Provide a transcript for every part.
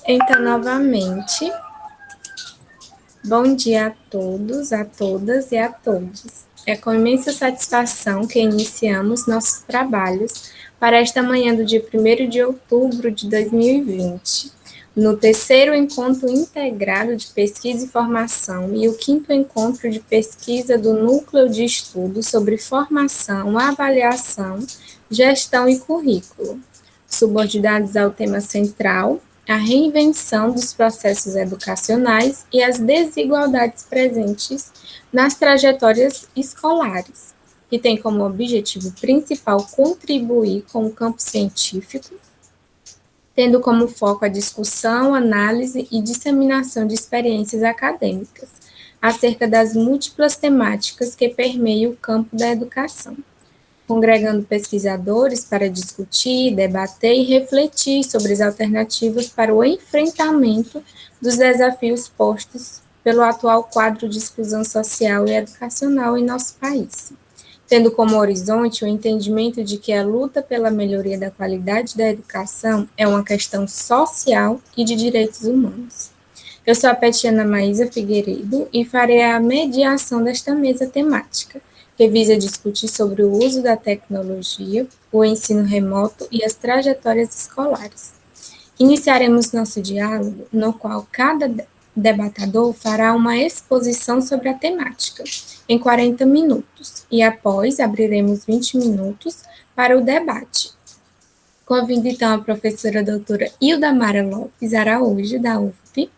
Então, novamente, bom dia a todos, a todas e a todos. É com imensa satisfação que iniciamos nossos trabalhos para esta manhã do dia 1º de outubro de 2020, no terceiro encontro integrado de pesquisa e formação e o quinto encontro de pesquisa do Núcleo de Estudo sobre Formação, Avaliação, Gestão e Currículo, subordinados ao tema central, a reinvenção dos processos educacionais e as desigualdades presentes nas trajetórias escolares, que tem como objetivo principal contribuir com o campo científico, tendo como foco a discussão, análise e disseminação de experiências acadêmicas acerca das múltiplas temáticas que permeiam o campo da educação, congregando pesquisadores para discutir, debater e refletir sobre as alternativas para o enfrentamento dos desafios postos pelo atual quadro de exclusão social e educacional em nosso país, tendo como horizonte o entendimento de que a luta pela melhoria da qualidade da educação é uma questão social e de direitos humanos. Eu sou a Petiana Maísa Figueiredo e farei a mediação desta mesa temática, que visa discutir sobre o uso da tecnologia, o ensino remoto e as trajetórias escolares. Iniciaremos nosso diálogo, no qual cada debatedor fará uma exposição sobre a temática, em 40 minutos, e após abriremos 20 minutos para o debate. Convido então a professora doutora Ildamara Lopes Araújo, da UFP,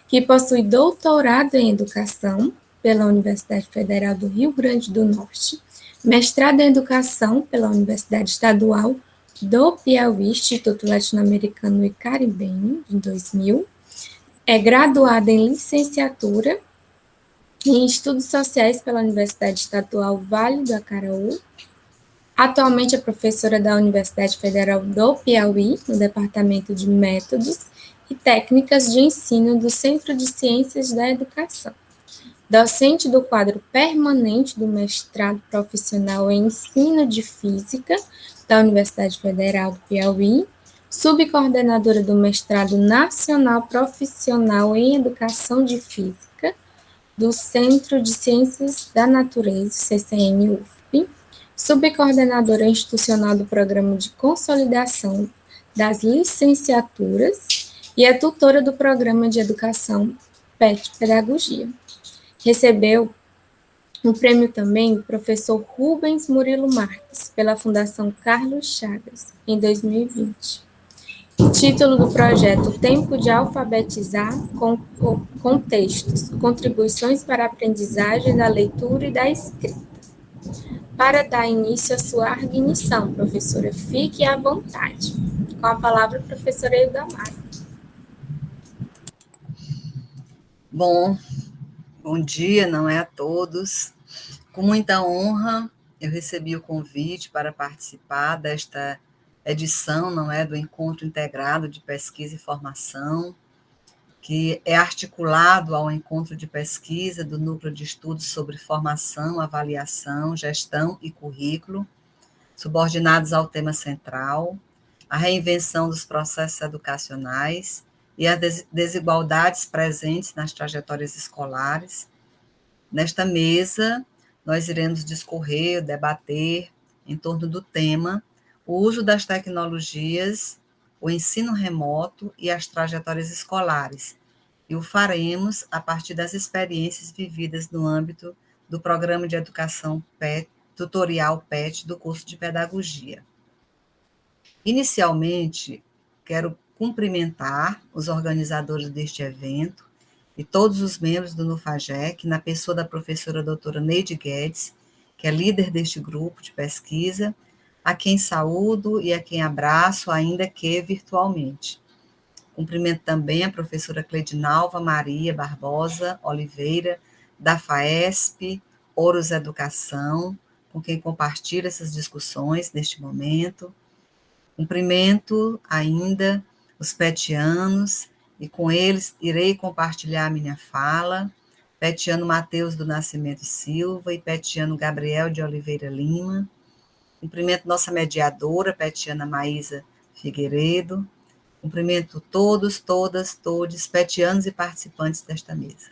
que possui doutorado em Educação pela Universidade Federal do Rio Grande do Norte, mestrado em Educação pela Universidade Estadual do Piauí, Instituto Latino-Americano e Caribenho, de 2000, é graduada em Licenciatura em Estudos Sociais pela Universidade Estadual Vale do Acaraú. Atualmente é professora da Universidade Federal do Piauí, no Departamento de Métodos e Técnicas de Ensino do Centro de Ciências da Educação. Docente do quadro permanente do mestrado profissional em Ensino de Física da Universidade Federal do Piauí, subcoordenadora do mestrado nacional profissional em Educação de Física do Centro de Ciências da Natureza, CCM-UFP, subcoordenadora institucional do Programa de Consolidação das Licenciaturas e é tutora do Programa de Educação PET Pedagogia. Recebeu um prêmio também o professor Rubens Murilo Marques, pela Fundação Carlos Chagas, em 2020. Título do projeto: Tempo de Alfabetizar com Textos, Contribuições para a Aprendizagem da Leitura e da Escrita. Para dar início à sua arguição, professora, fique à vontade. Com a palavra, professora Ildamara. Bom dia, não é, a todos. Com muita honra, eu recebi o convite para participar desta edição, não é, do Encontro Integrado de Pesquisa e Formação, que é articulado ao Encontro de Pesquisa do Núcleo de Estudos sobre Formação, Avaliação, Gestão e Currículo, subordinados ao tema central, a reinvenção dos processos educacionais e as desigualdades presentes nas trajetórias escolares. Nesta mesa, nós iremos discorrer, debater em torno do tema o uso das tecnologias, o ensino remoto e as trajetórias escolares, e o faremos a partir das experiências vividas no âmbito do Programa de Educação Tutorial PET do curso de Pedagogia. Inicialmente, quero cumprimentar os organizadores deste evento e todos os membros do NUFAGEC, na pessoa da professora doutora Neide Guedes, que é líder deste grupo de pesquisa, a quem saúdo e a quem abraço, ainda que virtualmente. Cumprimento também a professora Cledinalva Maria Barbosa Oliveira, da FAESP, Ouros Educação, com quem compartilho essas discussões neste momento. Cumprimento ainda os petianos, e com eles irei compartilhar a minha fala, petiano Mateus do Nascimento Silva e petiano Gabriel de Oliveira Lima. Cumprimento nossa mediadora, petiana Maísa Figueiredo, Cumprimento todos, todas, todes, petianos e participantes desta mesa.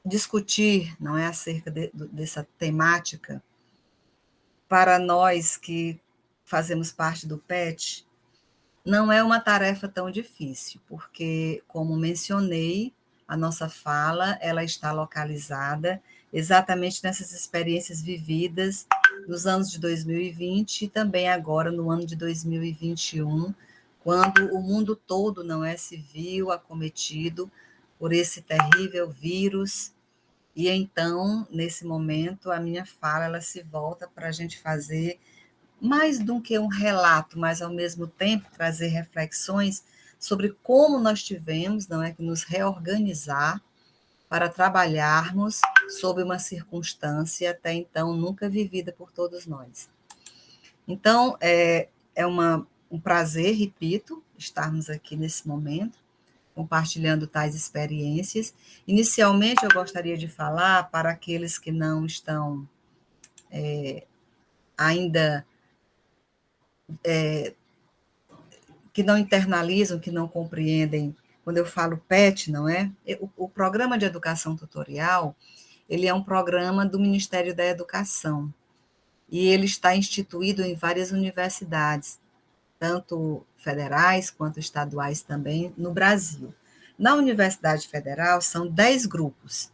Discutir, não é, acerca dessa temática, para nós que fazemos parte do PET, não é uma tarefa tão difícil, porque, como mencionei, a nossa fala, ela está localizada exatamente nessas experiências vividas nos anos de 2020 e também agora no ano de 2021, quando o mundo todo não é se viu acometido por esse terrível vírus. E então, nesse momento, a minha fala ela se volta para a gente fazer mais do que um relato, mas ao mesmo tempo trazer reflexões sobre como nós tivemos, não é, que nos reorganizar para trabalharmos sob uma circunstância até então nunca vivida por todos nós. Então, um prazer, repito, estarmos aqui nesse momento, compartilhando tais experiências. Inicialmente, eu gostaria de falar para aqueles que não estão ainda, que não internalizam, que não compreendem, quando eu falo PET, não é? O Programa de Educação Tutorial, ele é um programa do Ministério da Educação, e ele está instituído em várias universidades, tanto federais quanto estaduais também, no Brasil. Na Universidade Federal, são 10 grupos.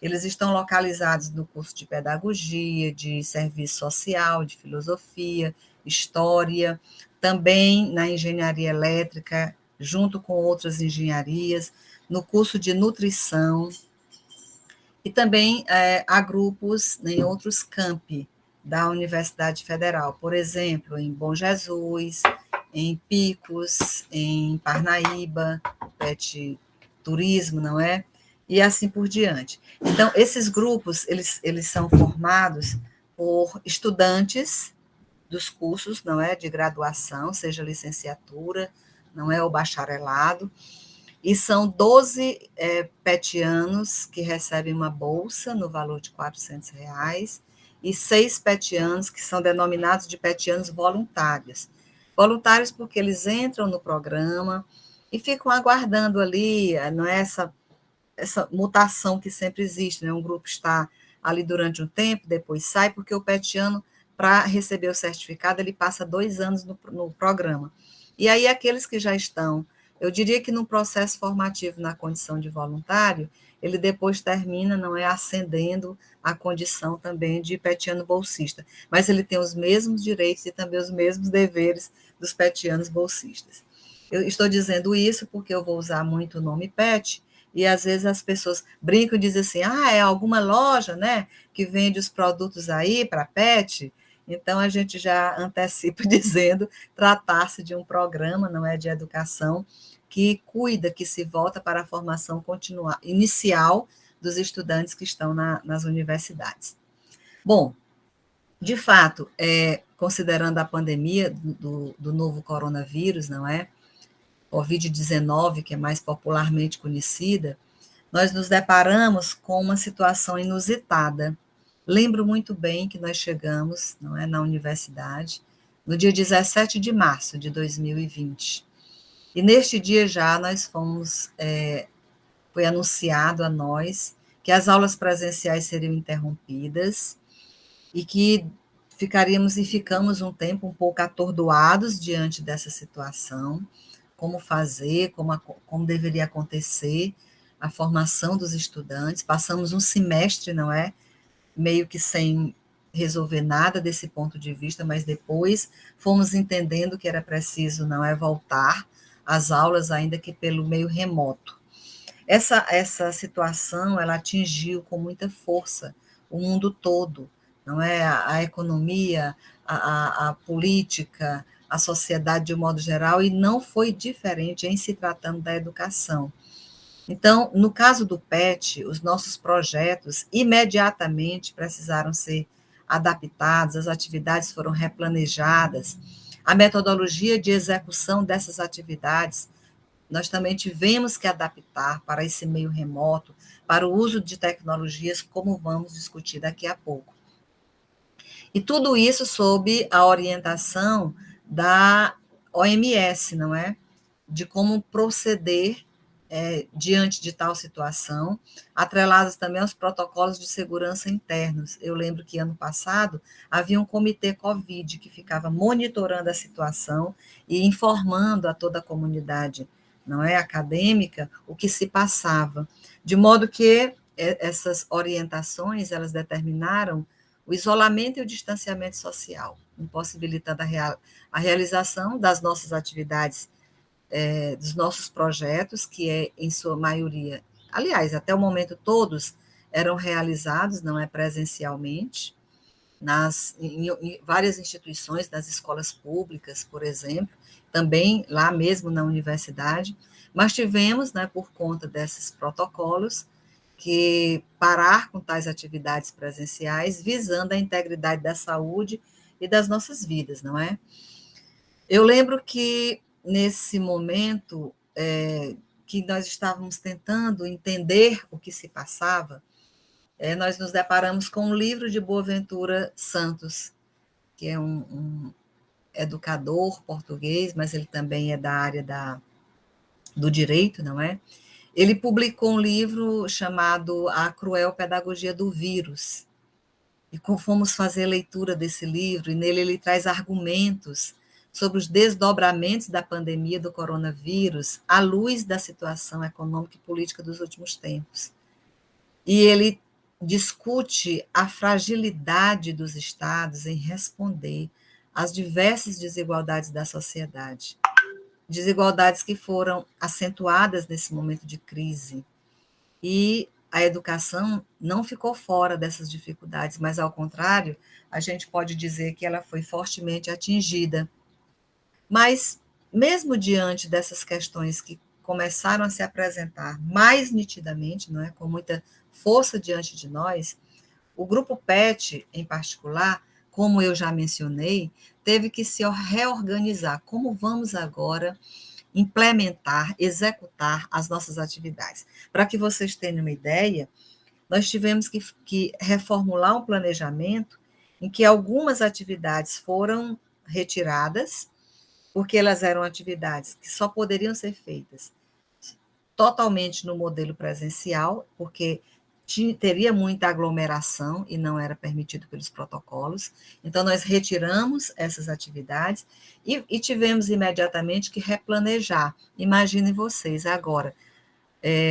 Eles estão localizados no curso de pedagogia, de serviço social, de filosofia, história, também na engenharia elétrica, junto com outras engenharias, no curso de nutrição, e também há grupos em outros campi da Universidade Federal, por exemplo, em Bom Jesus, em Picos, em Parnaíba, PET Turismo, não é? E assim por diante. Então, esses grupos, eles são formados por estudantes dos cursos, não é, de graduação, seja licenciatura, não é, ou bacharelado, e são 12 petianos que recebem uma bolsa no valor de R$ 400, e 6 petianos que são denominados de petianos voluntários. Voluntários porque eles entram no programa e ficam aguardando ali, não é, essa mutação que sempre existe, né? Um grupo está ali durante um tempo, depois sai, porque o petiano, para receber o certificado, ele passa 2 anos no programa. E aí, aqueles que já estão, eu diria que no processo formativo, na condição de voluntário, ele depois termina, não é, ascendendo à condição também de petiano bolsista, mas ele tem os mesmos direitos e também os mesmos deveres dos petianos bolsistas. Eu estou dizendo isso porque eu vou usar muito o nome PET, e às vezes as pessoas brincam e dizem assim, é alguma loja, né, que vende os produtos aí para PET. Então a gente já antecipa dizendo tratar-se de um programa, não é, de educação que cuida, que se volta para a formação inicial dos estudantes que estão nas universidades. Bom, de fato, considerando a pandemia do novo coronavírus, não é? Covid-19, que é mais popularmente conhecida, nós nos deparamos com uma situação inusitada. Lembro muito bem que nós chegamos, não é, na universidade, no dia 17 de março de 2020. E neste dia já nós foi anunciado a nós que as aulas presenciais seriam interrompidas e que ficamos um tempo um pouco atordoados diante dessa situação, como fazer, como deveria acontecer a formação dos estudantes. Passamos um semestre, não é? Meio que sem resolver nada desse ponto de vista, mas depois fomos entendendo que era preciso, não é, voltar às aulas, ainda que pelo meio remoto. Essa situação, ela atingiu com muita força o mundo todo, não é? A economia, a política, a sociedade de um modo geral, e não foi diferente em se tratando da educação. Então, no caso do PET, os nossos projetos imediatamente precisaram ser adaptados, as atividades foram replanejadas, a metodologia de execução dessas atividades nós também tivemos que adaptar para esse meio remoto, para o uso de tecnologias, como vamos discutir daqui a pouco. E tudo isso sob a orientação da OMS, não é? De como proceder diante de tal situação, atreladas também aos protocolos de segurança internos. Eu lembro que ano passado havia um comitê Covid que ficava monitorando a situação e informando a toda a comunidade, não é, acadêmica, o que se passava, de modo que essas orientações, elas determinaram o isolamento e o distanciamento social, impossibilitando a realização das nossas atividades, dos nossos projetos, que em sua maioria, aliás, até o momento todos eram realizados, não é presencialmente, em várias instituições, nas escolas públicas, por exemplo, também lá mesmo na universidade, mas tivemos, né, por conta desses protocolos, que parar com tais atividades presenciais, visando a integridade da saúde e das nossas vidas, não é? Eu lembro que, nesse momento, que nós estávamos tentando entender o que se passava, nós nos deparamos com um livro de Boaventura Santos, que é um educador português, mas ele também é da área do direito, não é? Ele publicou um livro chamado A Cruel Pedagogia do Vírus, e fomos fazer leitura desse livro, e nele ele traz argumentos sobre os desdobramentos da pandemia do coronavírus à luz da situação econômica e política dos últimos tempos. E ele discute a fragilidade dos estados em responder às diversas desigualdades da sociedade, desigualdades que foram acentuadas nesse momento de crise. E a educação não ficou fora dessas dificuldades, mas, ao contrário, a gente pode dizer que ela foi fortemente atingida. Mas, mesmo diante dessas questões que começaram a se apresentar mais nitidamente, não é, com muita força diante de nós, o grupo PET, em particular, como eu já mencionei, teve que se reorganizar. Como vamos agora implementar, executar as nossas atividades? Para que vocês tenham uma ideia, nós tivemos que reformular um planejamento em que algumas atividades foram retiradas, porque elas eram atividades que só poderiam ser feitas totalmente no modelo presencial, porque teria muita aglomeração e não era permitido pelos protocolos. Então, nós retiramos essas atividades e tivemos imediatamente que replanejar. Imaginem vocês agora,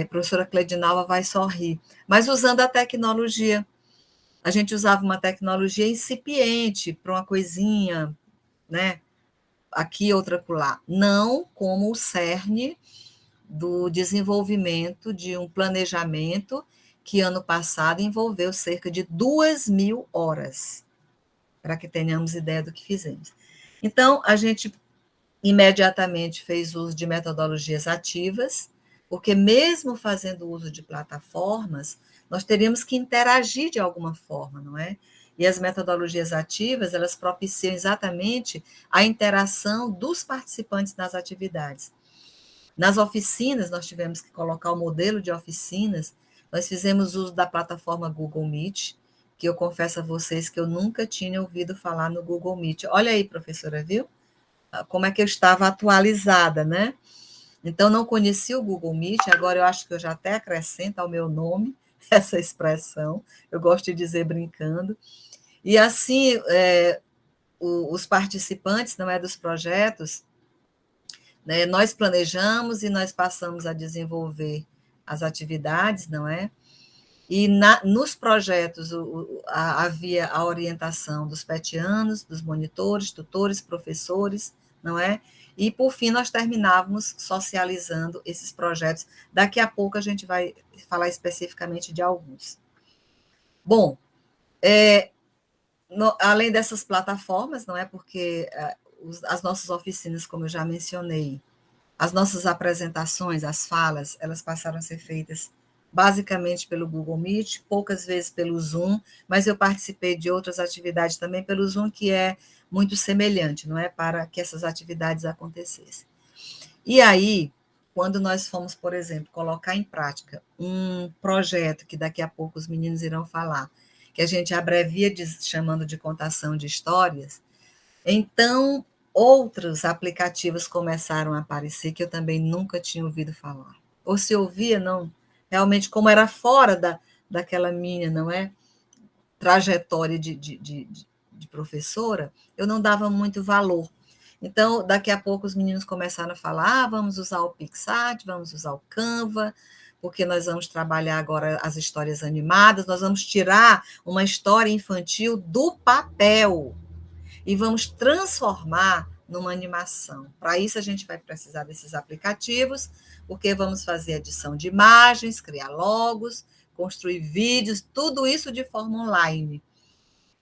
professora Cledinalva vai sorrir, mas usando a tecnologia. A gente usava uma tecnologia incipiente para uma coisinha, né? Aqui, outra acolá. Não como o cerne do desenvolvimento de um planejamento que ano passado envolveu cerca de 2.000 horas, para que tenhamos ideia do que fizemos. Então, a gente imediatamente fez uso de metodologias ativas, porque mesmo fazendo uso de plataformas, nós teríamos que interagir de alguma forma, não é? E as metodologias ativas, elas propiciam exatamente a interação dos participantes nas atividades. Nas oficinas, nós tivemos que colocar o modelo de oficinas, nós fizemos uso da plataforma Google Meet, que eu confesso a vocês que eu nunca tinha ouvido falar no Google Meet. Olha aí, professora, viu? Como é que eu estava atualizada, né? Então, não conhecia o Google Meet, agora eu acho que eu já até acrescento ao meu nome essa expressão, eu gosto de dizer brincando. E assim, os participantes, não é, dos projetos, né, nós planejamos e nós passamos a desenvolver as atividades, não é? E nos projetos havia a orientação dos petianos, dos monitores, tutores, professores, não é? E, por fim, nós terminávamos socializando esses projetos. Daqui a pouco a gente vai falar especificamente de alguns. Bom, além dessas plataformas, não é? Porque as nossas oficinas, como eu já mencionei, as nossas apresentações, as falas, elas passaram a ser feitas basicamente pelo Google Meet, poucas vezes pelo Zoom, mas eu participei de outras atividades também pelo Zoom, que é muito semelhante, não é? Para que essas atividades acontecessem. E aí, quando nós fomos, por exemplo, colocar em prática um projeto que daqui a pouco os meninos irão falar, que a gente abrevia chamando de contação de histórias, então outros aplicativos começaram a aparecer que eu também nunca tinha ouvido falar. Ou se ouvia, não, realmente, como era fora daquela minha, não é? Trajetória de professora, eu não dava muito valor. Então, daqui a pouco os meninos começaram a falar, vamos usar o Pixart, vamos usar o Canva, porque nós vamos trabalhar agora as histórias animadas, nós vamos tirar uma história infantil do papel e vamos transformar numa animação. Para isso, a gente vai precisar desses aplicativos, porque vamos fazer edição de imagens, criar logos, construir vídeos, tudo isso de forma online.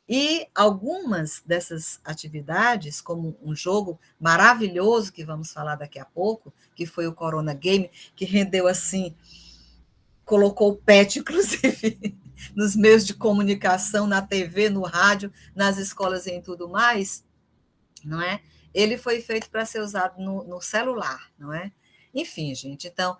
E algumas dessas atividades, como um jogo maravilhoso que vamos falar daqui a pouco, que foi o Corona Game, que rendeu assim, colocou o pet, inclusive, nos meios de comunicação, na TV, no rádio, nas escolas e em tudo mais, não é? Ele foi feito para ser usado no celular, não é? Enfim, gente, então,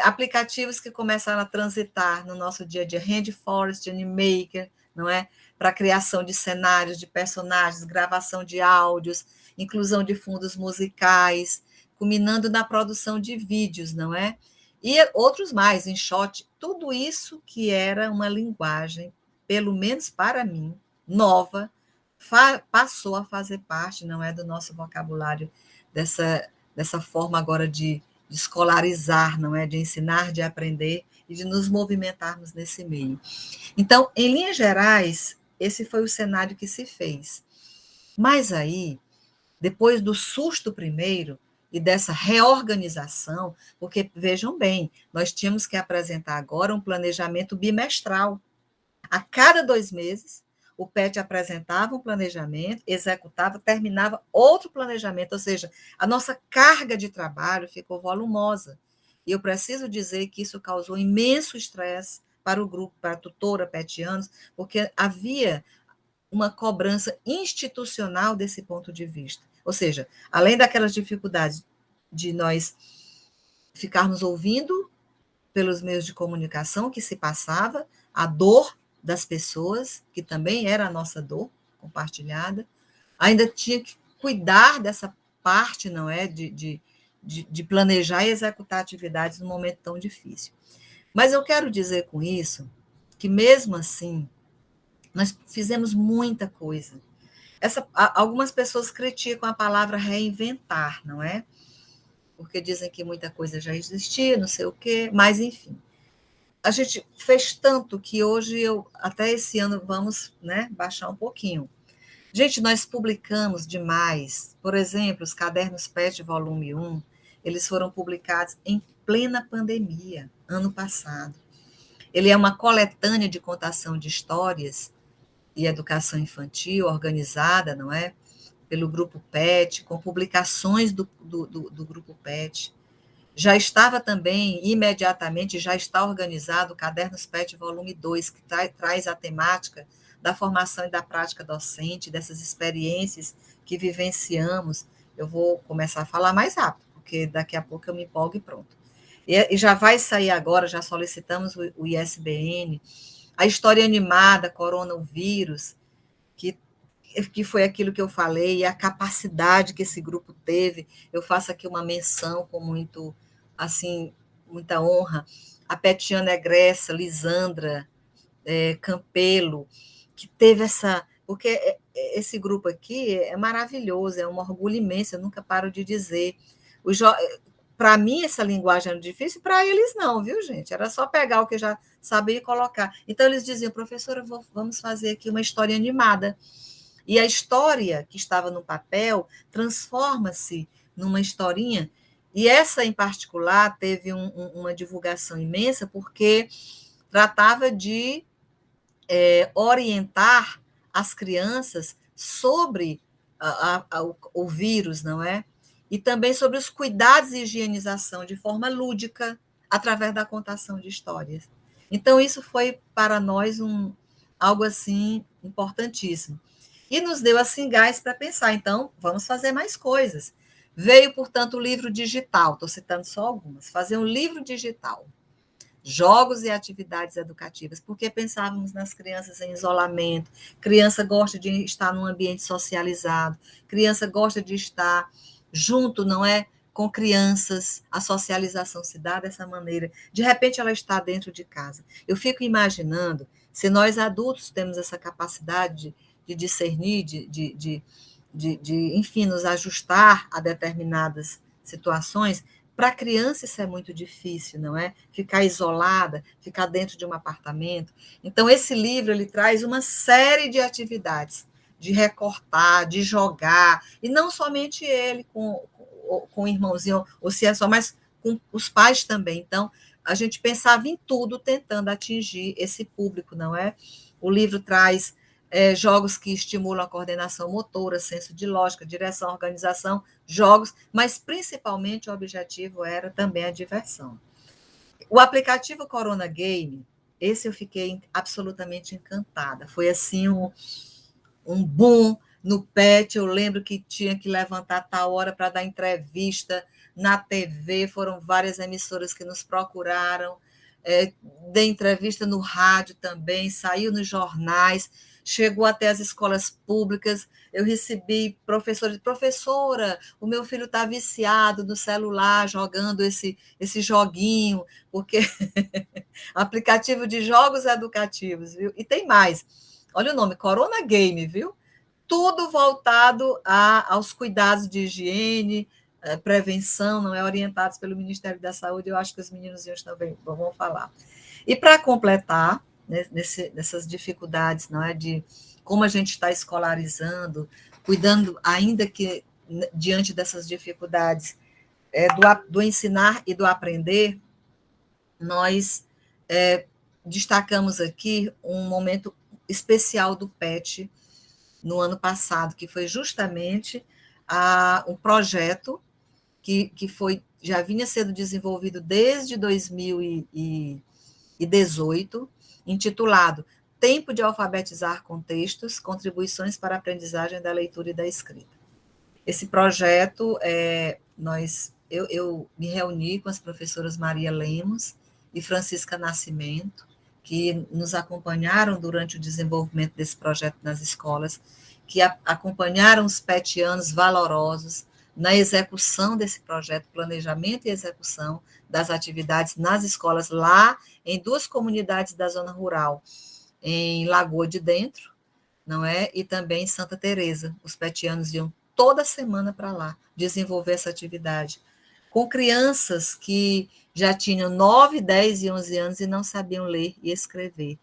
aplicativos que começaram a transitar no nosso dia a dia, Rainforest, Animaker, não é? Para criação de cenários, de personagens, gravação de áudios, inclusão de fundos musicais, culminando na produção de vídeos, não é? E outros mais, InShot, tudo isso que era uma linguagem, pelo menos para mim, nova, passou a fazer parte, não é, do nosso vocabulário, dessa forma agora de escolarizar, não é, de ensinar, de aprender e de nos movimentarmos nesse meio. Então, em linhas gerais, esse foi o cenário que se fez. Mas aí, depois do susto primeiro e dessa reorganização, porque, vejam bem, nós tínhamos que apresentar agora um planejamento bimestral. A cada 2 meses, o PET apresentava um planejamento, executava, terminava outro planejamento, ou seja, a nossa carga de trabalho ficou volumosa. E eu preciso dizer que isso causou imenso estresse para o grupo, para a tutora petianos, porque havia uma cobrança institucional desse ponto de vista. Ou seja, além daquelas dificuldades de nós ficarmos ouvindo pelos meios de comunicação que se passava, a dor das pessoas, que também era a nossa dor compartilhada, ainda tinha que cuidar dessa parte, não é, de planejar e executar atividades num momento tão difícil. Mas eu quero dizer com isso que, mesmo assim, nós fizemos muita coisa. Algumas pessoas criticam a palavra reinventar, não é? Porque dizem que muita coisa já existia, não sei o quê, mas, enfim. A gente fez tanto que hoje, até esse ano, vamos, né, baixar um pouquinho. Gente, nós publicamos demais. Por exemplo, os cadernos PET volume 1, eles foram publicados em plena pandemia, ano passado. Ele é uma coletânea de contação de histórias e educação infantil, organizada, não é? Pelo Grupo PET, com publicações do Grupo PET. Já estava também, imediatamente, já está organizado o Cadernos PET Volume 2, que traz a temática da formação e da prática docente, dessas experiências que vivenciamos. Eu vou começar a falar mais rápido, porque daqui a pouco eu me empolgo e pronto. E já vai sair agora, já solicitamos o ISBN, a história animada, coronavírus, que foi aquilo que eu falei, a capacidade que esse grupo teve. Eu faço aqui uma menção com muito, assim, muita honra, a Petiana Egressa, Lisandra Campelo, que teve essa... Porque esse grupo aqui é maravilhoso, é um orgulho imenso, eu nunca paro de dizer. Para mim, essa linguagem era difícil, para eles não, viu, gente? Era só pegar o que eu já sabia e colocar. Então, eles diziam, professora, vamos fazer aqui uma história animada. E a história que estava no papel transforma-se numa historinha. E essa, em particular, teve uma divulgação imensa, porque tratava de orientar as crianças sobre o vírus, não é? E também sobre os cuidados e higienização de forma lúdica, através da contação de histórias. Então, isso foi para nós algo assim importantíssimo. E nos deu assim gás para pensar, então, vamos fazer mais coisas. Veio, portanto, o livro digital, estou citando só algumas, fazer um livro digital. jogos e atividades educativas, porque pensávamos nas crianças em isolamento, criança gosta de estar num ambiente socializado, criança gosta de estar junto, não é? Com crianças, a socialização se dá dessa maneira. De repente, ela está dentro de casa. Eu fico imaginando, se nós adultos temos essa capacidade de discernir, enfim, nos ajustar a determinadas situações, para a criança isso é muito difícil, não é? Ficar isolada, ficar dentro de um apartamento. Então, esse livro ele traz uma série de atividades, de recortar, de jogar, e não somente ele com o irmãozinho, ou se é só, mas com os pais também. Então, a gente pensava em tudo tentando atingir esse público, não é? O livro traz jogos que estimulam a coordenação motora, senso de lógica, direção, organização, jogos, mas principalmente o objetivo era também a diversão. O aplicativo Corona Game, esse eu fiquei absolutamente encantada. Foi assim um boom no PET. Eu lembro que tinha que levantar tal hora para dar entrevista na TV, foram várias emissoras que nos procuraram, dei entrevista no rádio também, saiu nos jornais, chegou até as escolas públicas. Eu recebi professora, o meu filho está viciado no celular, jogando esse joguinho, porque aplicativo de jogos educativos, viu? E tem mais. Olha o nome, Corona Game, viu? Tudo voltado aos cuidados de higiene, prevenção, não é? Orientados pelo Ministério da Saúde. Eu acho que os meninos também vão falar. E para completar, né, nessas dificuldades, não é, de como a gente está escolarizando, cuidando, ainda que diante dessas dificuldades, do ensinar e do aprender, nós destacamos aqui um momento especial do PET no ano passado, que foi justamente um projeto que já vinha sendo desenvolvido desde 2018, intitulado Tempo de Alfabetizar com Textos, Contribuições para a Aprendizagem da Leitura e da Escrita. Esse projeto, eu me reuni com as professoras Maria Lemos e Francisca Nascimento, que nos acompanharam durante o desenvolvimento desse projeto nas escolas, que acompanharam os petianos valorosos na execução desse projeto, planejamento e execução das atividades nas escolas lá em 2 comunidades da zona rural, em Lagoa de Dentro, não é? E também em Santa Teresa. Os petianos iam toda semana para lá desenvolver essa atividade, com crianças que já tinham 9, 10 e 11 anos e não sabiam ler e escrever.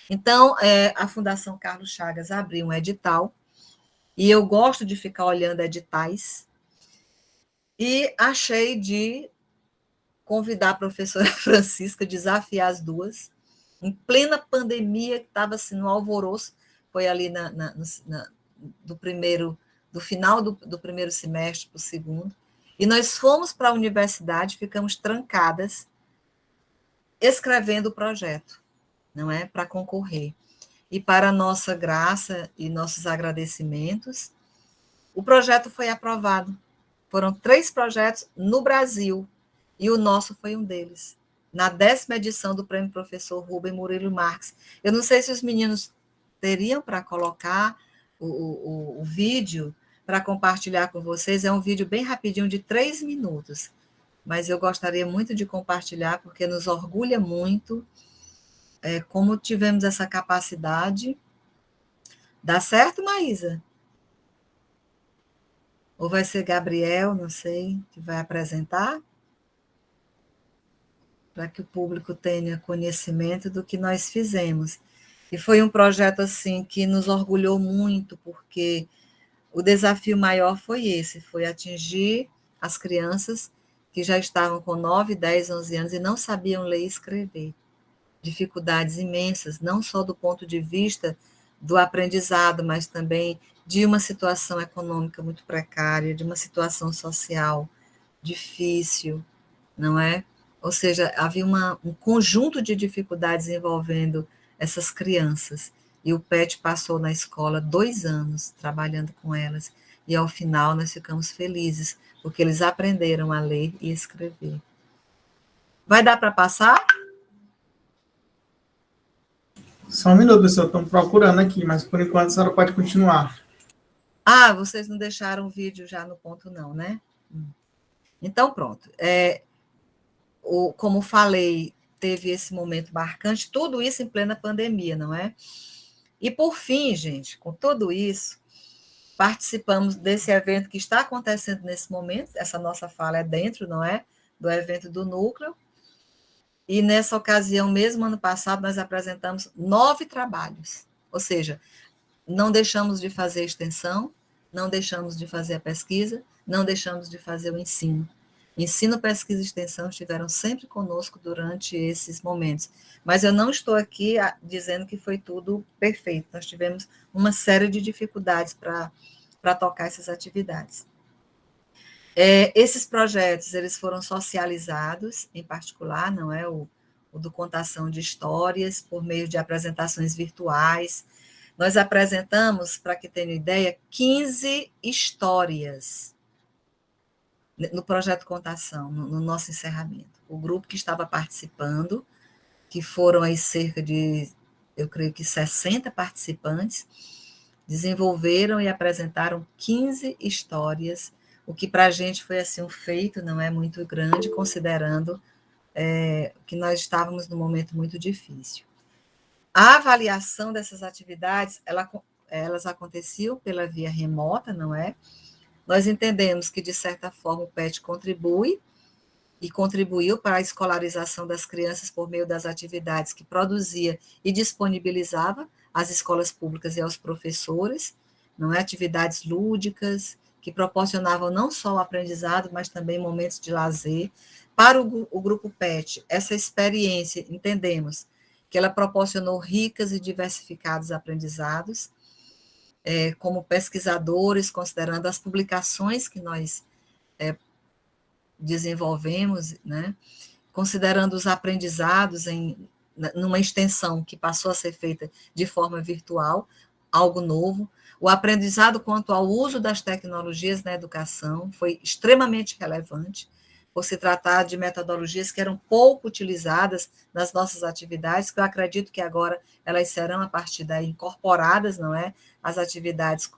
Então, a Fundação Carlos Chagas abriu um edital, e eu gosto de ficar olhando editais, e achei de convidar a professora Francisca, desafiar as duas, em plena pandemia, que estava assim, no alvoroço, foi ali do final do primeiro semestre para o segundo, e nós fomos para a universidade, ficamos trancadas, escrevendo o projeto, não é? Para concorrer. E para nossa graça e nossos agradecimentos, o projeto foi aprovado. Foram 3 projetos no Brasil, e o nosso foi um deles, na 10ª edição do Prêmio Professor Rubem Murilo Marques. Eu não sei se os meninos teriam para colocar o vídeo para compartilhar com vocês. É um vídeo bem rapidinho, de 3 minutos, mas eu gostaria muito de compartilhar, porque nos orgulha muito como tivemos essa capacidade. Dá certo, Maísa? Ou vai ser Gabriel, não sei, que vai apresentar? Para que o público tenha conhecimento do que nós fizemos. E foi um projeto assim que nos orgulhou muito, porque o desafio maior foi esse, foi atingir as crianças que já estavam com 9, 10, 11 anos e não sabiam ler e escrever. Dificuldades imensas, não só do ponto de vista do aprendizado, mas também de uma situação econômica muito precária, de uma situação social difícil, não é? Ou seja, havia um conjunto de dificuldades envolvendo essas crianças. E o PET passou na escola 2 anos trabalhando com elas. E, ao final, nós ficamos felizes, porque eles aprenderam a ler e escrever. Vai dar para passar? Só um minuto, pessoal, estão procurando aqui, mas por enquanto a senhora pode continuar. Ah, vocês não deixaram o vídeo já no ponto não, né? Então, pronto. Como falei, teve esse momento marcante, tudo isso em plena pandemia, não é? E, por fim, gente, com tudo isso, participamos desse evento que está acontecendo nesse momento, essa nossa fala é dentro, não é? Do evento do Núcleo. E nessa ocasião, mesmo ano passado, nós apresentamos 9 trabalhos. Ou seja, não deixamos de fazer a extensão, não deixamos de fazer a pesquisa, não deixamos de fazer o ensino. Ensino, pesquisa e extensão estiveram sempre conosco durante esses momentos. Mas eu não estou aqui dizendo que foi tudo perfeito. Nós tivemos uma série de dificuldades para tocar essas atividades. Esses projetos, eles foram socializados, em particular, não é o do contação de histórias, por meio de apresentações virtuais. Nós apresentamos, para que tenham ideia, 15 histórias no projeto Contação, no nosso encerramento. O grupo que estava participando, que foram aí cerca de, eu creio que 60 participantes, desenvolveram e apresentaram 15 histórias, o que para a gente foi assim um feito, não é muito grande, considerando que nós estávamos num momento muito difícil. A avaliação dessas atividades, elas aconteciam pela via remota, não é? Nós entendemos que, de certa forma, o PET contribui e contribuiu para a escolarização das crianças por meio das atividades que produzia e disponibilizava às escolas públicas e aos professores, não é? Atividades lúdicas, que proporcionavam não só o aprendizado, mas também momentos de lazer. Para o grupo PET, essa experiência, entendemos, que ela proporcionou ricas e diversificados aprendizados, como pesquisadores, considerando as publicações que nós desenvolvemos, né? Considerando os aprendizados numa extensão que passou a ser feita de forma virtual, algo novo. O aprendizado quanto ao uso das tecnologias na educação foi extremamente relevante, por se tratar de metodologias que eram pouco utilizadas nas nossas atividades, que eu acredito que agora elas serão, a partir daí, incorporadas, não é? As atividades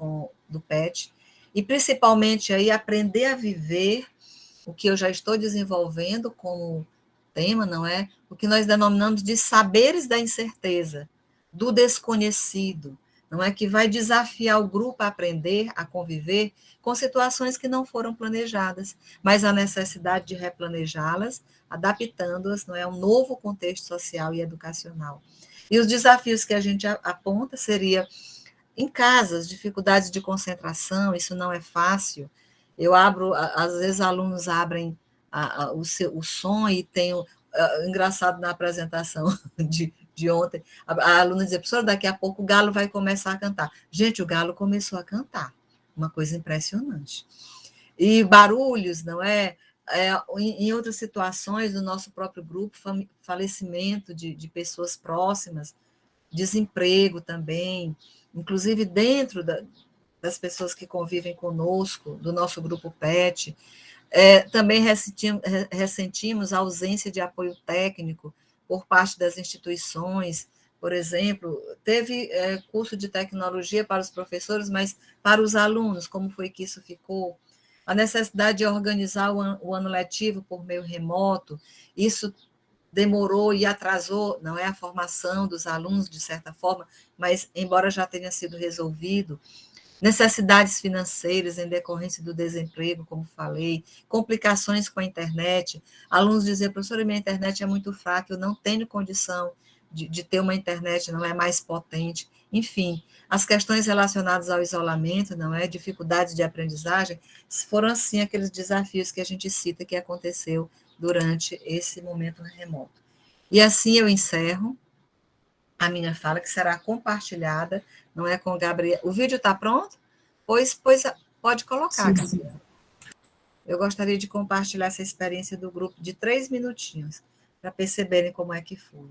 do PET. E, principalmente, aí, aprender a viver o que eu já estou desenvolvendo como tema, não é? O que nós denominamos de saberes da incerteza, do desconhecido, não é? Que vai desafiar o grupo a aprender, a conviver com situações que não foram planejadas, mas a necessidade de replanejá-las, adaptando-as, não é, a um novo contexto social e educacional. E os desafios que a gente aponta seria em casas, dificuldades de concentração, isso não é fácil. Eu abro, às vezes alunos abrem o som e tem engraçado na apresentação de ontem, a aluna dizia, professora, daqui a pouco o galo vai começar a cantar. Gente, o galo começou a cantar, uma coisa impressionante. E barulhos, não é? Em outras situações, no nosso próprio grupo, falecimento de pessoas próximas, desemprego também, inclusive dentro das pessoas que convivem conosco, do nosso grupo PET. Também ressentimos a ausência de apoio técnico por parte das instituições. Por exemplo, teve curso de tecnologia para os professores, mas para os alunos, como foi que isso ficou? A necessidade de organizar o ano letivo por meio remoto, isso demorou e atrasou, não é, a formação dos alunos, de certa forma, mas, embora já tenha sido resolvido, necessidades financeiras em decorrência do desemprego, como falei, complicações com a internet, alunos diziam, professora, minha internet é muito fraca, eu não tenho condição de ter uma internet, não é mais potente, enfim, as questões relacionadas ao isolamento, não é, dificuldades de aprendizagem, foram, assim, aqueles desafios que a gente cita que aconteceu durante esse momento remoto. E assim eu encerro a minha fala, que será compartilhada, não é, com o Gabriel. O vídeo está pronto? Pois pode colocar, Gabriel. Eu gostaria de compartilhar essa experiência do grupo de 3 minutinhos, para perceberem como é que foi.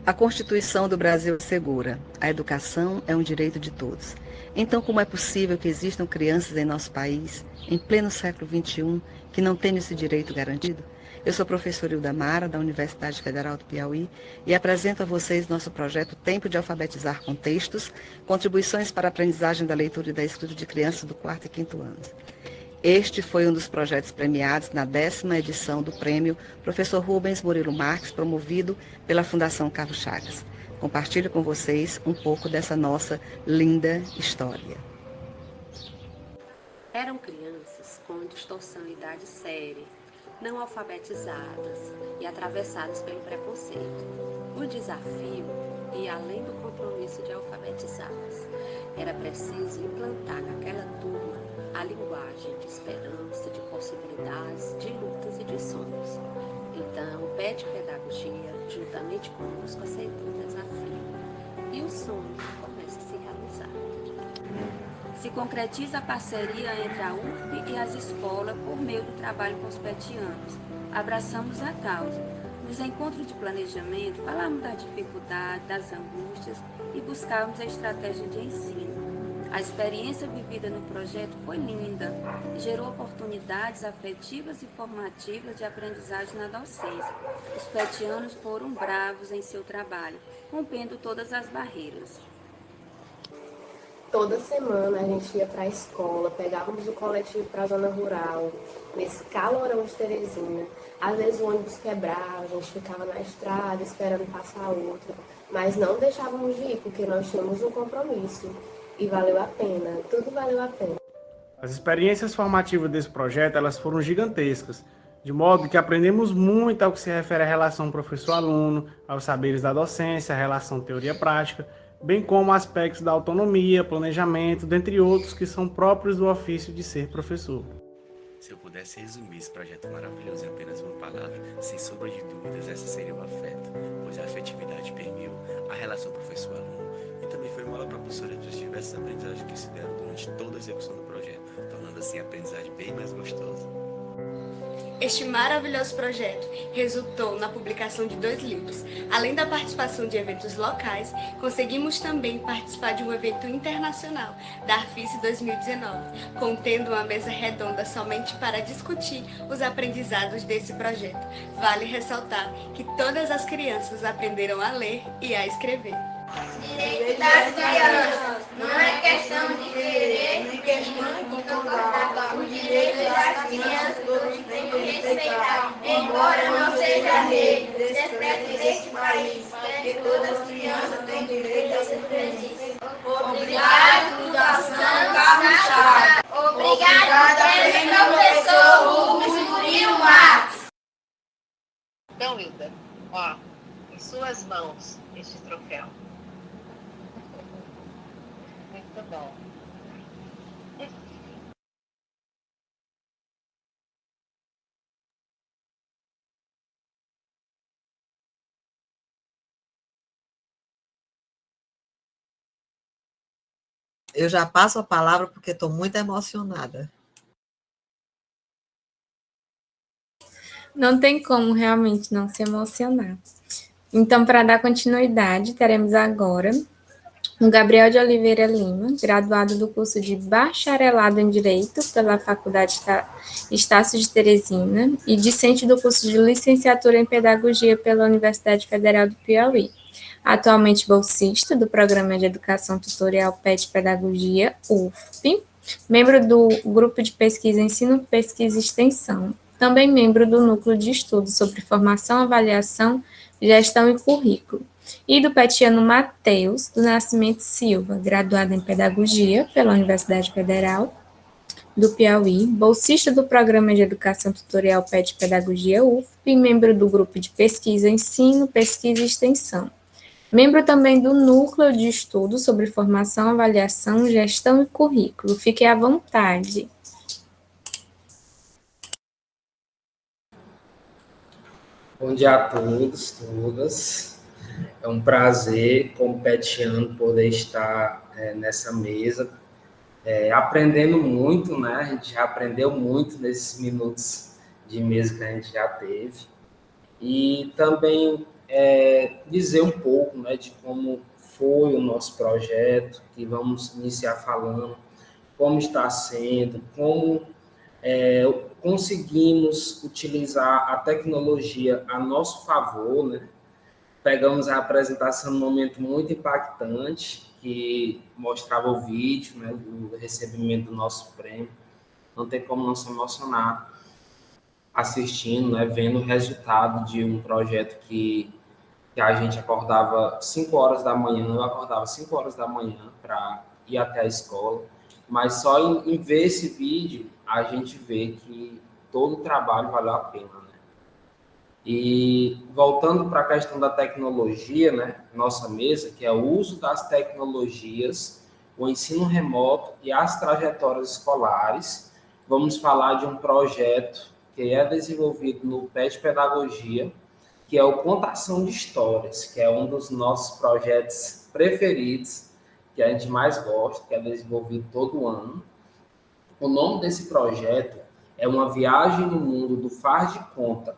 A Constituição do Brasil assegura: a educação é um direito de todos. Então, como é possível que existam crianças em nosso país, em pleno século XXI, que não tenham esse direito garantido? Eu sou a professora Hilda Mara, da Universidade Federal do Piauí, e apresento a vocês nosso projeto Tempo de Alfabetizar com Textos, contribuições para a aprendizagem da leitura e da escrita de crianças do 4º e 5º anos. Este foi um dos projetos premiados na 10ª edição do prêmio Professor Rubens Murilo Marques, promovido pela Fundação Carlos Chagas. Compartilho com vocês um pouco dessa nossa linda história. Eram crianças com distorção e idade séria, não alfabetizadas e atravessadas pelo preconceito. O desafio ia além do compromisso de alfabetizá-las. Era preciso implantar naquela turma a linguagem de esperança, de possibilidades, de lutas e de sonhos. Então, o PET Pedagogia, juntamente conosco, aceitou o desafio. E o sonho começa a se realizar. Se concretiza a parceria entre a UF e as escolas por meio do trabalho com os petianos. Abraçamos a causa. Nos encontros de planejamento, falamos da dificuldade, das angústias e buscávamos a estratégia de ensino. A experiência vivida no projeto foi linda e gerou oportunidades afetivas e formativas de aprendizagem na docência. Os petianos foram bravos em seu trabalho, rompendo todas as barreiras. Toda semana a gente ia para a escola, pegávamos o coletivo para a zona rural, nesse calorão de Teresina. Às vezes o ônibus quebrava, a gente ficava na estrada esperando passar outro, mas não deixávamos de ir porque nós tínhamos um compromisso. E valeu a pena, tudo valeu a pena. As experiências formativas desse projeto, elas foram gigantescas, de modo que aprendemos muito ao que se refere à relação professor-aluno, aos saberes da docência, à relação teoria-prática, bem como aspectos da autonomia, planejamento, dentre outros que são próprios do ofício de ser professor. Se eu pudesse resumir esse projeto maravilhoso em apenas uma palavra, sem sombra de dúvidas, essa seria o afeto, pois a afetividade permeou a relação professor-aluno e também foi uma aula propulsora das diversas aprendizagens que se deram durante toda a execução do projeto, tornando assim a aprendizagem bem mais gostosa. Este maravilhoso projeto resultou na publicação de 2 livros. Além da participação de eventos locais, conseguimos também participar de um evento internacional, da Arfice 2019, contendo uma mesa redonda somente para discutir os aprendizados desse projeto. Vale ressaltar que todas as crianças aprenderam a ler e a escrever. Direito das crianças não é questão de querer, nem questão de concordar. O direito das crianças todos têm que respeitar, embora não seja lei, desprezo deste país, que todas as crianças têm direito a ser felizes. Obrigado, Fundação Carlos Chagas. Obrigado, professor Rubens Murilo Marques. Então, Hilda, ó, em suas mãos este troféu. Muito bom. Eu já passo a palavra porque estou muito emocionada. Não tem como realmente não se emocionar. Então, para dar continuidade, teremos agora o Gabriel de Oliveira Lima, graduado do curso de Bacharelado em Direito pela Faculdade Estácio de Teresina e discente do curso de Licenciatura em Pedagogia pela Universidade Federal do Piauí. Atualmente bolsista do Programa de Educação Tutorial PET Pedagogia, UFP, membro do Grupo de Pesquisa Ensino, Pesquisa e Extensão, também membro do Núcleo de Estudos sobre Formação, Avaliação, Gestão e Currículo, e do petiano Matheus do Nascimento Silva, graduado em Pedagogia pela Universidade Federal do Piauí, bolsista do Programa de Educação Tutorial PET Pedagogia UFP e membro do Grupo de Pesquisa Ensino, Pesquisa e Extensão. Membro também do Núcleo de Estudos sobre Formação, Avaliação, Gestão e Currículo. Fique à vontade. Bom dia a todos, todas. É um prazer, como petiano, poder estar nessa mesa, aprendendo muito, né? A gente já aprendeu muito nesses minutos de mesa que a gente já teve. E também dizer um pouco, né, de como foi o nosso projeto, que vamos iniciar falando, como está sendo, como conseguimos utilizar a tecnologia a nosso favor, né? Pegamos a apresentação num momento muito impactante, que mostrava o vídeo, né, do recebimento do nosso prêmio. Não tem como não se emocionar assistindo, né, vendo o resultado de um projeto que a gente acordava 5 horas da manhã, eu acordava 5 horas da manhã para ir até a escola, mas só em ver esse vídeo, a gente vê que todo o trabalho valeu a pena, né? E voltando para a questão da tecnologia, né, nossa mesa, que é o uso das tecnologias, o ensino remoto e as trajetórias escolares, vamos falar de um projeto que é desenvolvido no PET Pedagogia, que é o Contação de Histórias, que é um dos nossos projetos preferidos, que a gente mais gosta, que é desenvolvido todo ano. O nome desse projeto é Uma Viagem no Mundo do Faz de Conta,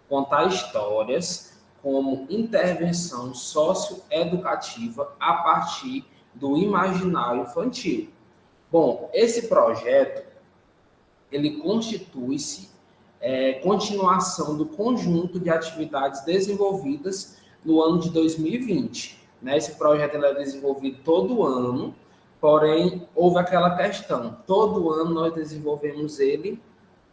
contar histórias como intervenção socioeducativa a partir do imaginário infantil. Bom, esse projeto, ele constitui-se continuação do conjunto de atividades desenvolvidas no ano de 2020. Né? Esse projeto ele é desenvolvido todo ano, porém, houve aquela questão, todo ano nós desenvolvemos ele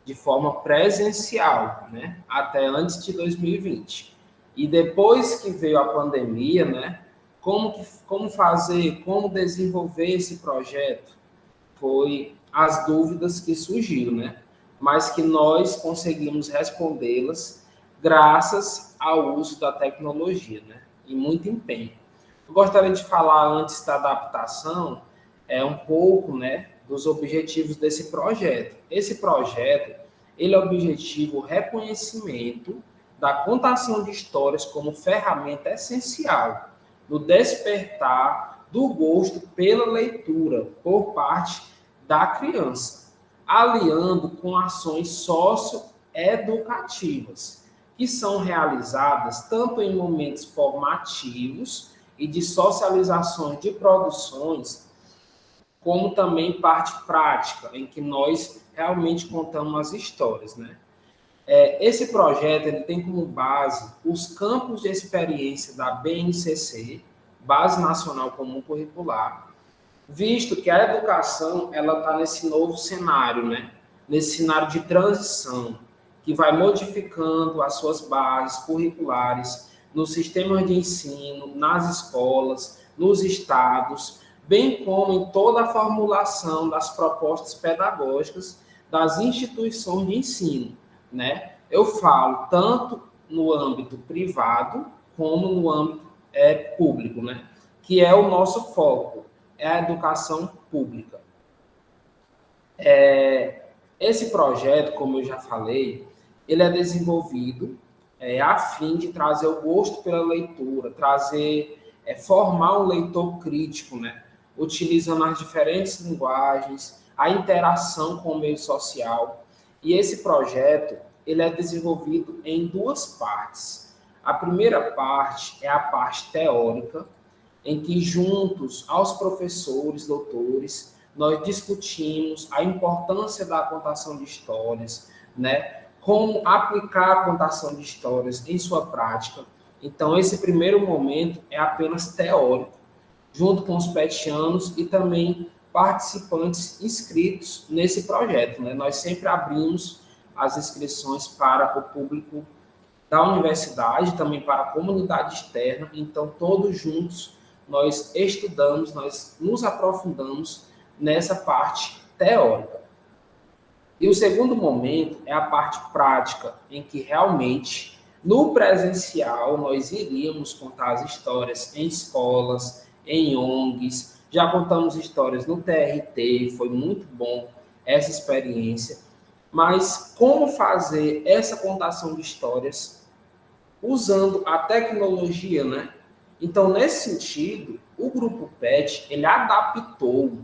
de forma presencial, né? Até antes de 2020. E depois que veio a pandemia, né? Como fazer, como desenvolver esse projeto? Foi as dúvidas que surgiram, né? Mas que nós conseguimos respondê-las graças ao uso da tecnologia, né? E muito empenho. Eu gostaria de falar antes da adaptação, um pouco, né, dos objetivos desse projeto. Esse projeto, ele objetiva o reconhecimento da contação de histórias como ferramenta essencial no despertar do gosto pela leitura por parte da criança, aliando com ações socioeducativas, que são realizadas tanto em momentos formativos e de socializações de produções, como também parte prática, em que nós realmente contamos as histórias, né? Esse projeto ele tem como base os campos de experiência da BNCC, Base Nacional Comum Curricular, visto que a educação ela está nesse novo cenário, né? Nesse cenário de transição, que vai modificando as suas bases curriculares nos sistemas de ensino, nas escolas, nos estados, bem como em toda a formulação das propostas pedagógicas das instituições de ensino, né? Eu falo tanto no âmbito privado como no âmbito público, né? Que é o nosso foco, é a educação pública. Esse projeto, como eu já falei, ele é desenvolvido a fim de trazer o gosto pela leitura, formar um leitor crítico, né? Utilizando as diferentes linguagens, a interação com o meio social. E esse projeto, ele é desenvolvido em 2 partes. A primeira parte é a parte teórica, em que juntos aos professores, doutores, nós discutimos a importância da contação de histórias, né? Como aplicar a contação de histórias em sua prática. Então, esse primeiro momento é apenas teórico, junto com os petianos e também participantes inscritos nesse projeto, né? Nós sempre abrimos as inscrições para o público da universidade, também para a comunidade externa, então todos juntos nós estudamos, nós nos aprofundamos nessa parte teórica. E o segundo momento é a parte prática, em que realmente, no presencial, nós iríamos contar as histórias em escolas, em ONGs, já contamos histórias no TRT, foi muito bom essa experiência, mas como fazer essa contação de histórias usando a tecnologia, né? Então, nesse sentido, o Grupo PET, ele adaptou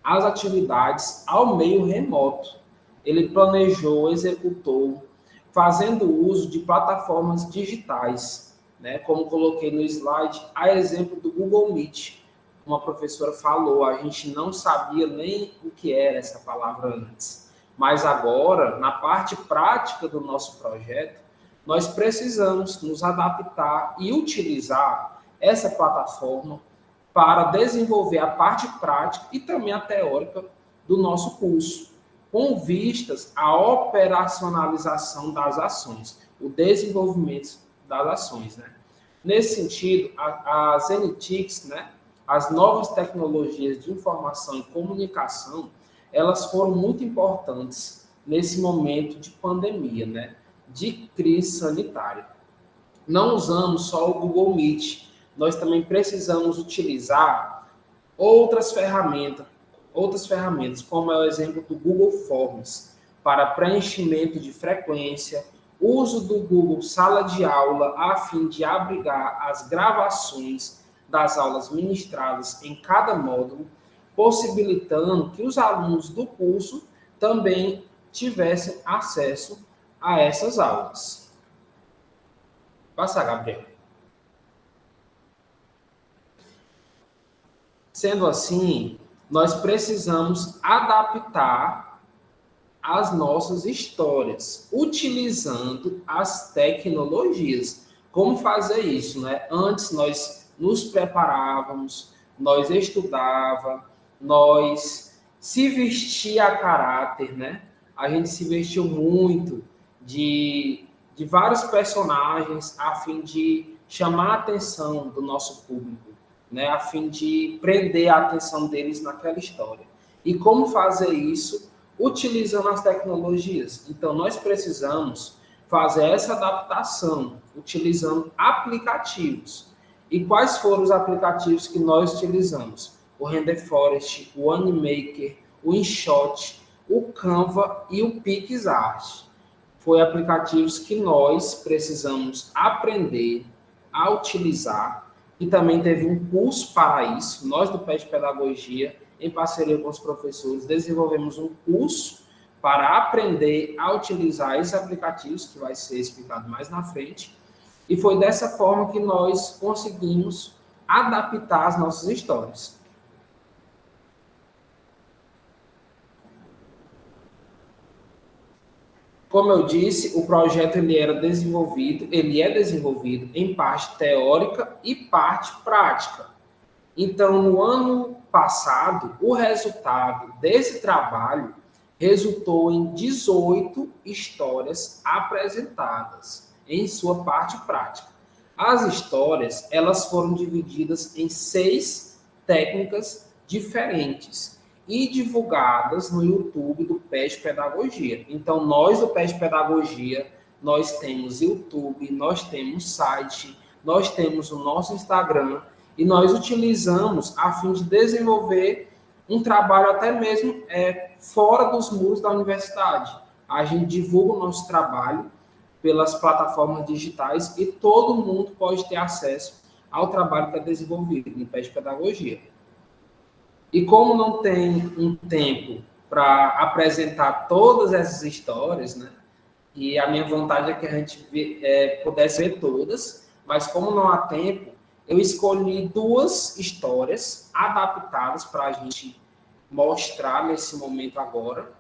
as atividades ao meio remoto. Ele planejou, executou, fazendo uso de plataformas digitais, né? Como coloquei no slide, a exemplo do Google Meet, uma professora falou, a gente não sabia nem o que era essa palavra antes. Mas agora, na parte prática do nosso projeto, nós precisamos nos adaptar e utilizar essa plataforma para desenvolver a parte prática e também a teórica do nosso curso, com vistas à operacionalização das ações, o desenvolvimento das ações, né? Nesse sentido, as NTICs, né, as novas tecnologias de informação e comunicação, elas foram muito importantes nesse momento de pandemia, né, de crise sanitária. Não usamos só o Google Meet, nós também precisamos utilizar outras ferramentas, como é o exemplo do Google Forms, para preenchimento de frequência, uso do Google Sala de Aula a fim de abrigar as gravações das aulas ministradas em cada módulo, possibilitando que os alunos do curso também tivessem acesso a essas aulas. Passa, Gabriel. Sendo assim, nós precisamos adaptar as nossas histórias, utilizando as tecnologias. Como fazer isso, né? Antes nós nos preparávamos, nós estudávamos, nós se vestia a caráter, né? A gente se vestiu muito de vários personagens a fim de chamar a atenção do nosso público, né? A fim de prender a atenção deles naquela história. E como fazer isso? Utilizando as tecnologias. Então, nós precisamos fazer essa adaptação utilizando aplicativos. E quais foram os aplicativos que nós utilizamos? O RenderForest, o Animaker, o InShot, o Canva e o PixArt. Foram aplicativos que nós precisamos aprender a utilizar e também teve um curso para isso. Nós do PET Pedagogia, em parceria com os professores, desenvolvemos um curso para aprender a utilizar esses aplicativos, que vai ser explicado mais na frente. E foi dessa forma que nós conseguimos adaptar as nossas histórias. Como eu disse, o projeto ele é desenvolvido em parte teórica e parte prática. Então, no ano passado, o resultado desse trabalho resultou em 18 histórias apresentadas em sua parte prática. As histórias, elas foram divididas em 6 técnicas diferentes e divulgadas no YouTube do PET Pedagogia. Então, nós do PET Pedagogia, nós temos YouTube, nós temos site, nós temos o nosso Instagram, e nós utilizamos a fim de desenvolver um trabalho até mesmo fora dos muros da universidade. A gente divulga o nosso trabalho pelas plataformas digitais e todo mundo pode ter acesso ao trabalho que é desenvolvido no PET Pedagogia. E como não tem um tempo para apresentar todas essas histórias, né? E a minha vontade é que a gente pudesse ver todas, mas como não há tempo, eu escolhi 2 histórias adaptadas para a gente mostrar nesse momento agora,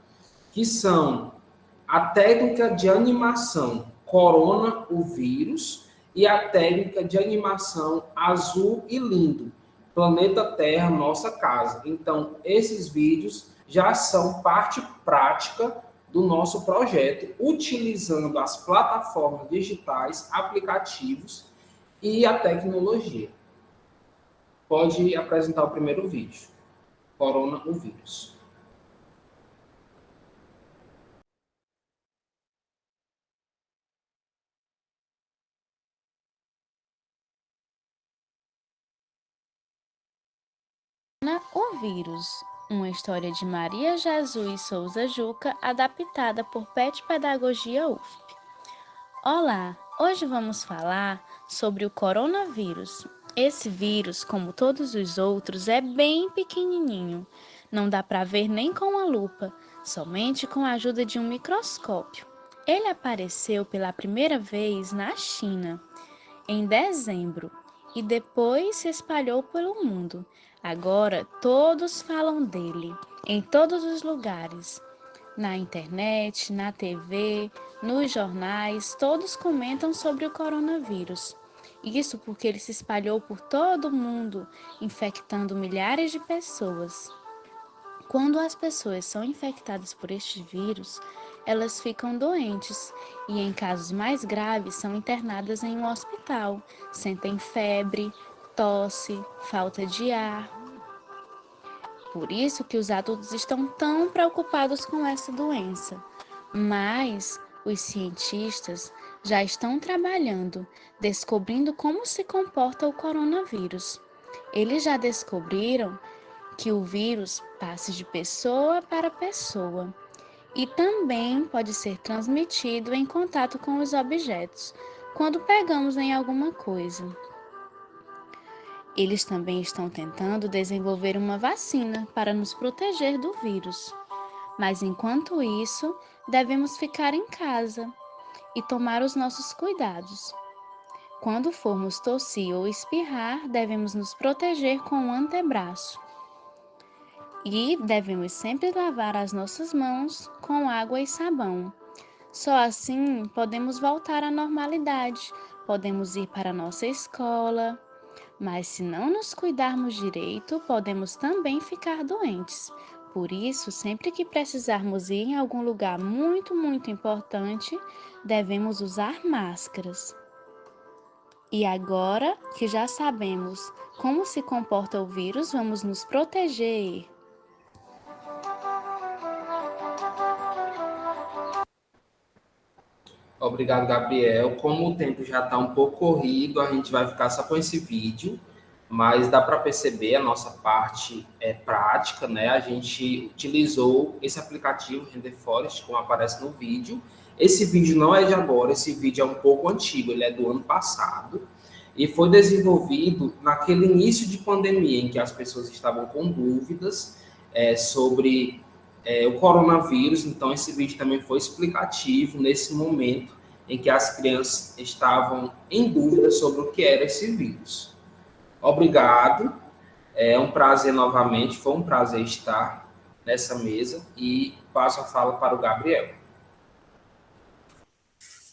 que são a técnica de animação Corona, o vírus, e a técnica de animação Azul e Lindo, Planeta Terra, Nossa Casa. Então, esses vídeos já são parte prática do nosso projeto, utilizando as plataformas digitais, aplicativos e a tecnologia. Pode apresentar o primeiro vídeo. Corona, o vírus. O vírus, uma história de Maria Jesus Souza Juca, adaptada por PET Pedagogia UFP. Olá, hoje vamos falar sobre o coronavírus. Esse vírus, como todos os outros, é bem pequenininho. Não dá para ver nem com a lupa, somente com a ajuda de um microscópio. Ele apareceu pela primeira vez na China em dezembro e depois se espalhou pelo mundo. Agora todos falam dele, em todos os lugares. Na internet, na TV, nos jornais, todos comentam sobre o coronavírus. Isso porque ele se espalhou por todo o mundo, infectando milhares de pessoas. Quando as pessoas são infectadas por este vírus, elas ficam doentes e, em casos mais graves, são internadas em um hospital, sentem febre, tosse, falta de ar. Por isso que os adultos estão tão preocupados com essa doença. Mas os cientistas já estão trabalhando, descobrindo como se comporta o coronavírus. Eles já descobriram que o vírus passa de pessoa para pessoa e também pode ser transmitido em contato com os objetos, quando pegamos em alguma coisa. Eles também estão tentando desenvolver uma vacina para nos proteger do vírus. Mas enquanto isso, devemos ficar em casa e tomar os nossos cuidados. Quando formos tossir ou espirrar, devemos nos proteger com o antebraço. E devemos sempre lavar as nossas mãos com água e sabão. Só assim podemos voltar à normalidade, podemos ir para a nossa escola. Mas se não nos cuidarmos direito, podemos também ficar doentes. Por isso, sempre que precisarmos ir em algum lugar muito importante, devemos usar máscaras. E agora que já sabemos como se comporta o vírus, vamos nos proteger. Obrigado, Gabriel. Como o tempo já está um pouco corrido, a gente vai ficar só com esse vídeo, mas dá para perceber a nossa parte prática, né? A gente utilizou esse aplicativo Render Forest, como aparece no vídeo. Esse vídeo não é de agora, esse vídeo é um pouco antigo, ele é do ano passado e foi desenvolvido naquele início de pandemia em que as pessoas estavam com dúvidas sobre o coronavírus. Então esse vídeo também foi explicativo nesse momento em que as crianças estavam em dúvida sobre o que era esse vírus. Obrigado, é um prazer novamente, foi um prazer estar nessa mesa e passo a fala para o Gabriel.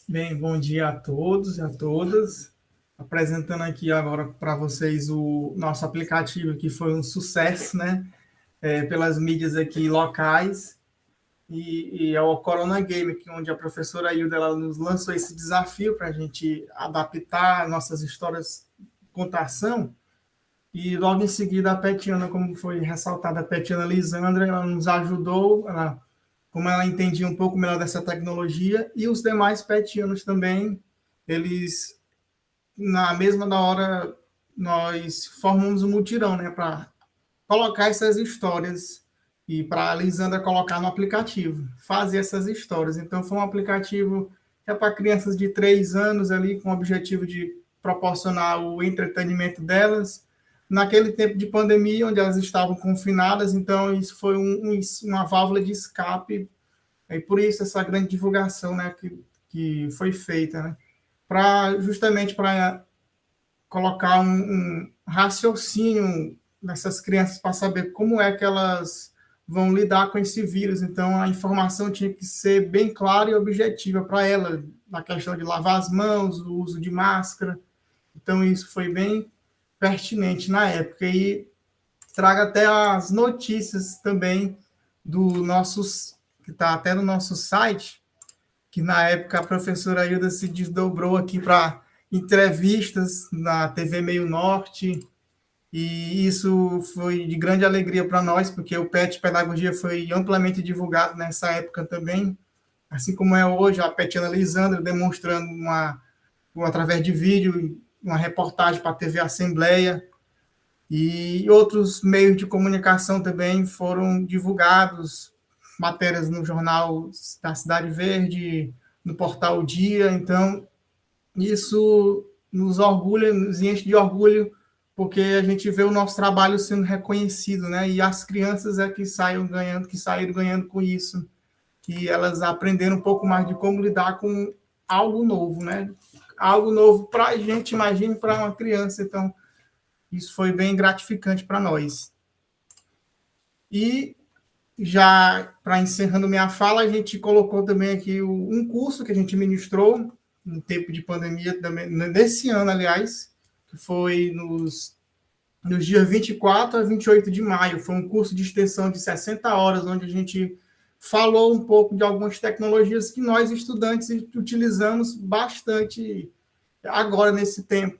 Bem, bom dia a todos e a todas. Apresentando aqui agora para vocês o nosso aplicativo, que foi um sucesso, né? Pelas mídias aqui locais, e é o Corona Game, onde a professora Hilda ela nos lançou esse desafio para a gente adaptar nossas histórias de contação, e logo em seguida a Petiana, como foi ressaltada, a Petiana Lisandra, ela nos ajudou, como ela entendia um pouco melhor dessa tecnologia, e os demais petianos também, eles, na mesma hora, nós formamos um mutirão, né, para colocar essas histórias e para a Lisandra colocar no aplicativo, fazer essas histórias. Então, foi um aplicativo que é para crianças de 3 anos ali, com o objetivo de proporcionar o entretenimento delas, naquele tempo de pandemia, onde elas estavam confinadas. Então, isso foi uma válvula de escape, e por isso essa grande divulgação, né, que foi feita, né, justamente para colocar um raciocínio nessas crianças para saber como é que elas vão lidar com esse vírus. Então, a informação tinha que ser bem clara e objetiva para ela, na questão de lavar as mãos, o uso de máscara. Então, isso foi bem pertinente na época. E traga até as notícias também que está até no nosso site, que na época a professora Hilda se desdobrou aqui para entrevistas na TV Meio Norte, e isso foi de grande alegria para nós, porque o PET Pedagogia foi amplamente divulgado nessa época também, assim como é hoje a Petiana Lisandra demonstrando através de vídeo, uma reportagem para a TV Assembleia, e outros meios de comunicação também foram divulgados, matérias no jornal da Cidade Verde, no portal O Dia. Então, isso nos orgulha, nos enche de orgulho, porque a gente vê o nosso trabalho sendo reconhecido, né? E as crianças que saíram ganhando com isso, que elas aprenderam um pouco mais de como lidar com algo novo, né? algo novo para a gente, imagine para uma criança. Então, isso foi bem gratificante para nós. E já para encerrando minha fala, a gente colocou também aqui um curso que a gente ministrou no tempo de pandemia, desse ano, aliás, que foi nos dias 24 a 28 de maio. Foi um curso de extensão de 60 horas, onde a gente falou um pouco de algumas tecnologias que nós, estudantes, utilizamos bastante agora, nesse tempo,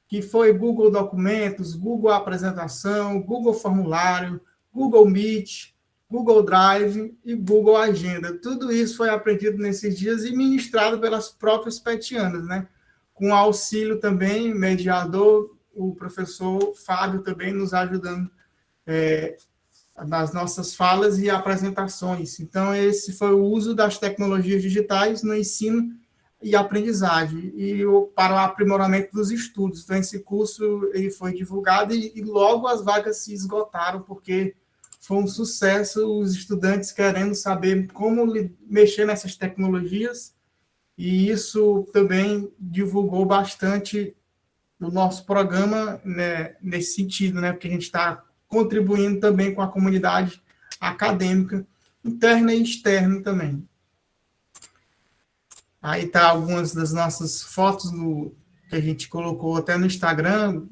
que foi Google Documentos, Google Apresentação, Google Formulário, Google Meet, Google Drive e Google Agenda. Tudo isso foi aprendido nesses dias e ministrado pelas próprias petianas, né? Com auxílio também, mediador, o professor Fábio também nos ajudando nas nossas falas e apresentações. Então, esse foi o uso das tecnologias digitais no ensino e aprendizagem, e para o aprimoramento dos estudos. Então, esse curso ele foi divulgado e logo as vagas se esgotaram, porque foi um sucesso, os estudantes querendo saber como mexer nessas tecnologias, e isso também divulgou bastante o nosso programa, né, nesse sentido, né, porque a gente está contribuindo também com a comunidade acadêmica, interna e externa também. Aí tá algumas das nossas fotos que a gente colocou até no Instagram,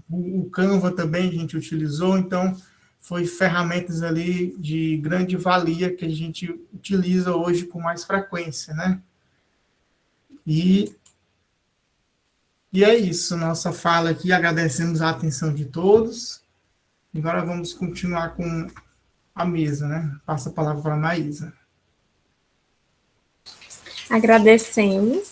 o Canva também a gente utilizou, então foi ferramentas ali de grande valia que a gente utiliza hoje com mais frequência, né? E é isso, nossa fala aqui, agradecemos a atenção de todos. Agora vamos continuar com a mesa, né? Passa a palavra para a Maísa. Agradecemos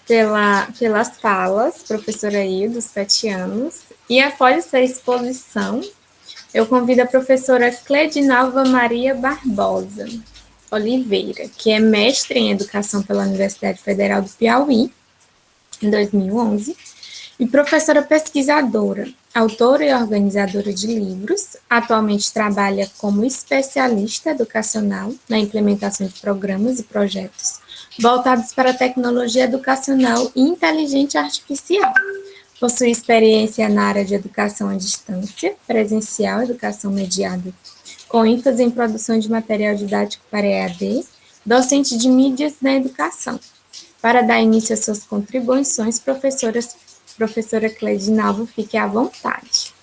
pelas falas, professora Hilda, dos petianos. E após essa exposição, eu convido a professora Cledinalva Maria Barbosa Oliveira, que é mestre em Educação pela Universidade Federal do Piauí, em 2011, e professora pesquisadora, autora e organizadora de livros. Atualmente trabalha como especialista educacional na implementação de programas e projetos voltados para a tecnologia educacional e inteligência artificial. Possui experiência na área de educação à distância, presencial, educação mediada, com ênfase em produção de material didático para EAD, docente de mídias na educação. Para dar início às suas contribuições, professora Cledinalva, fique à vontade.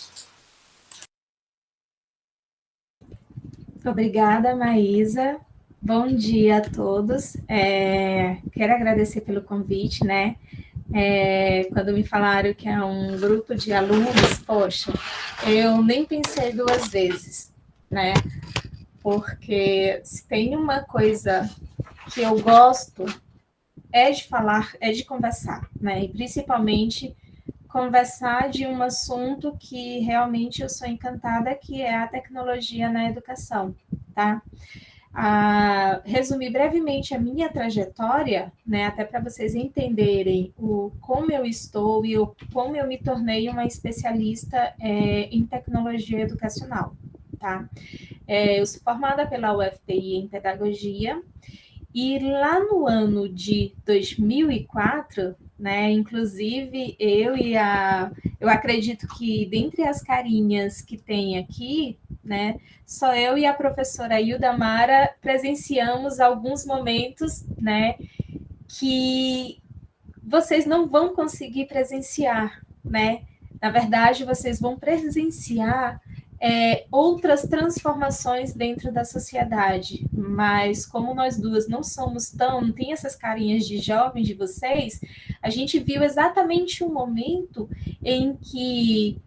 Obrigada, Maísa. Bom dia a todos. Quero agradecer pelo convite, né? Quando me falaram que é um grupo de alunos, poxa, eu nem pensei duas vezes, né? Porque se tem uma coisa que eu gosto é de falar, é de conversar, né? E principalmente conversar de um assunto que realmente eu sou encantada, que é a tecnologia na educação, tá? Resumir brevemente a minha trajetória, né, até para vocês entenderem como eu estou e como eu me tornei uma especialista em tecnologia educacional, tá? Eu sou formada pela UFPI em Pedagogia, e lá no ano de 2004, né, inclusive eu acredito que dentre as carinhas que tem aqui, né, só eu e a professora Hilda Mara presenciamos alguns momentos, né, que vocês não vão conseguir presenciar, né? Na verdade, vocês vão presenciar outras transformações dentro da sociedade, mas como nós duas não tem essas carinhas de jovens de vocês, a gente viu exatamente um momento em que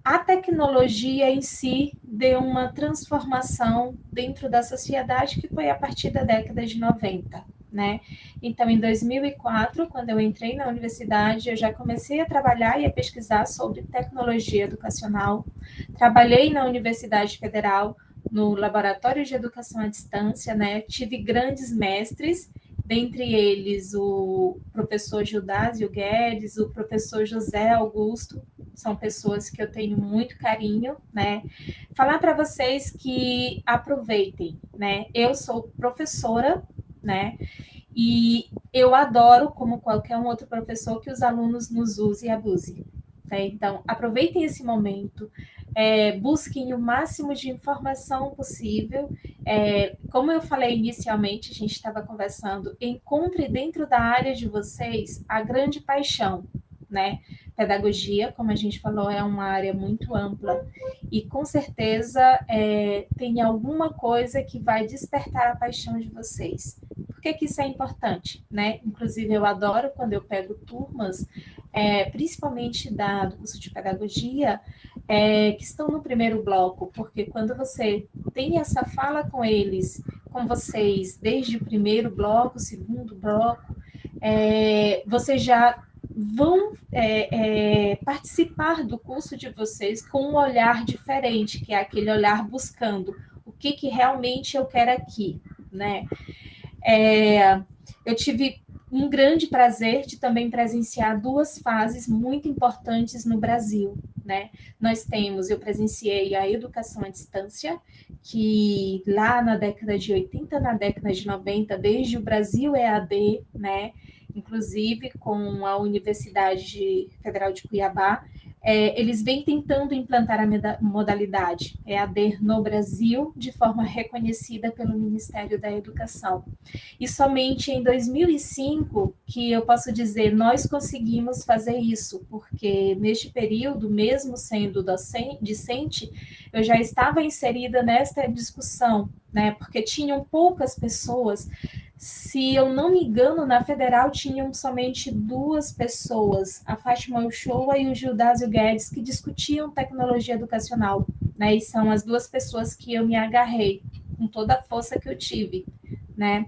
a tecnologia em si deu uma transformação dentro da sociedade, que foi a partir da década de 90, né? Então, em 2004, quando eu entrei na universidade, eu já comecei a trabalhar e a pesquisar sobre tecnologia educacional. Trabalhei na Universidade Federal, no Laboratório de Educação à Distância, né? Tive grandes mestres, dentre eles o professor Gildásio Guedes, o professor José Augusto, são pessoas que eu tenho muito carinho, né? Falar para vocês que aproveitem, né? Eu sou professora, né? E eu adoro, como qualquer um outro professor, que os alunos nos usem e abusem. Tá? Então, aproveitem esse momento, busquem o máximo de informação possível. Como eu falei inicialmente, a gente estava conversando, encontre dentro da área de vocês a grande paixão, né? Pedagogia, como a gente falou, é uma área muito ampla e com certeza tem alguma coisa que vai despertar a paixão de vocês. Por que isso é importante, né? Inclusive, eu adoro quando eu pego turmas, principalmente do curso de pedagogia, que estão no primeiro bloco, porque quando você tem essa fala com eles, com vocês, desde o primeiro bloco, segundo bloco, vocês já vão participar do curso de vocês com um olhar diferente, que é aquele olhar buscando o que realmente eu quero aqui, né? Eu tive um grande prazer de também presenciar 2 fases muito importantes no Brasil, né? Eu presenciei a educação à distância, que lá na década de 80, na década de 90, desde o Brasil EAD, né? Inclusive com a Universidade Federal de Cuiabá, eles vêm tentando implantar a modalidade EAD no Brasil de forma reconhecida pelo Ministério da Educação. E somente em 2005 que eu posso dizer, nós conseguimos fazer isso, porque neste período, mesmo sendo discente, eu já estava inserida nesta discussão, né? Porque tinham poucas pessoas. Se eu não me engano, na Federal tinham somente 2 pessoas, a Fátima Uchoa e o Gildásio Guedes, que discutiam tecnologia educacional, né? E são as 2 pessoas que eu me agarrei com toda a força que eu tive, né?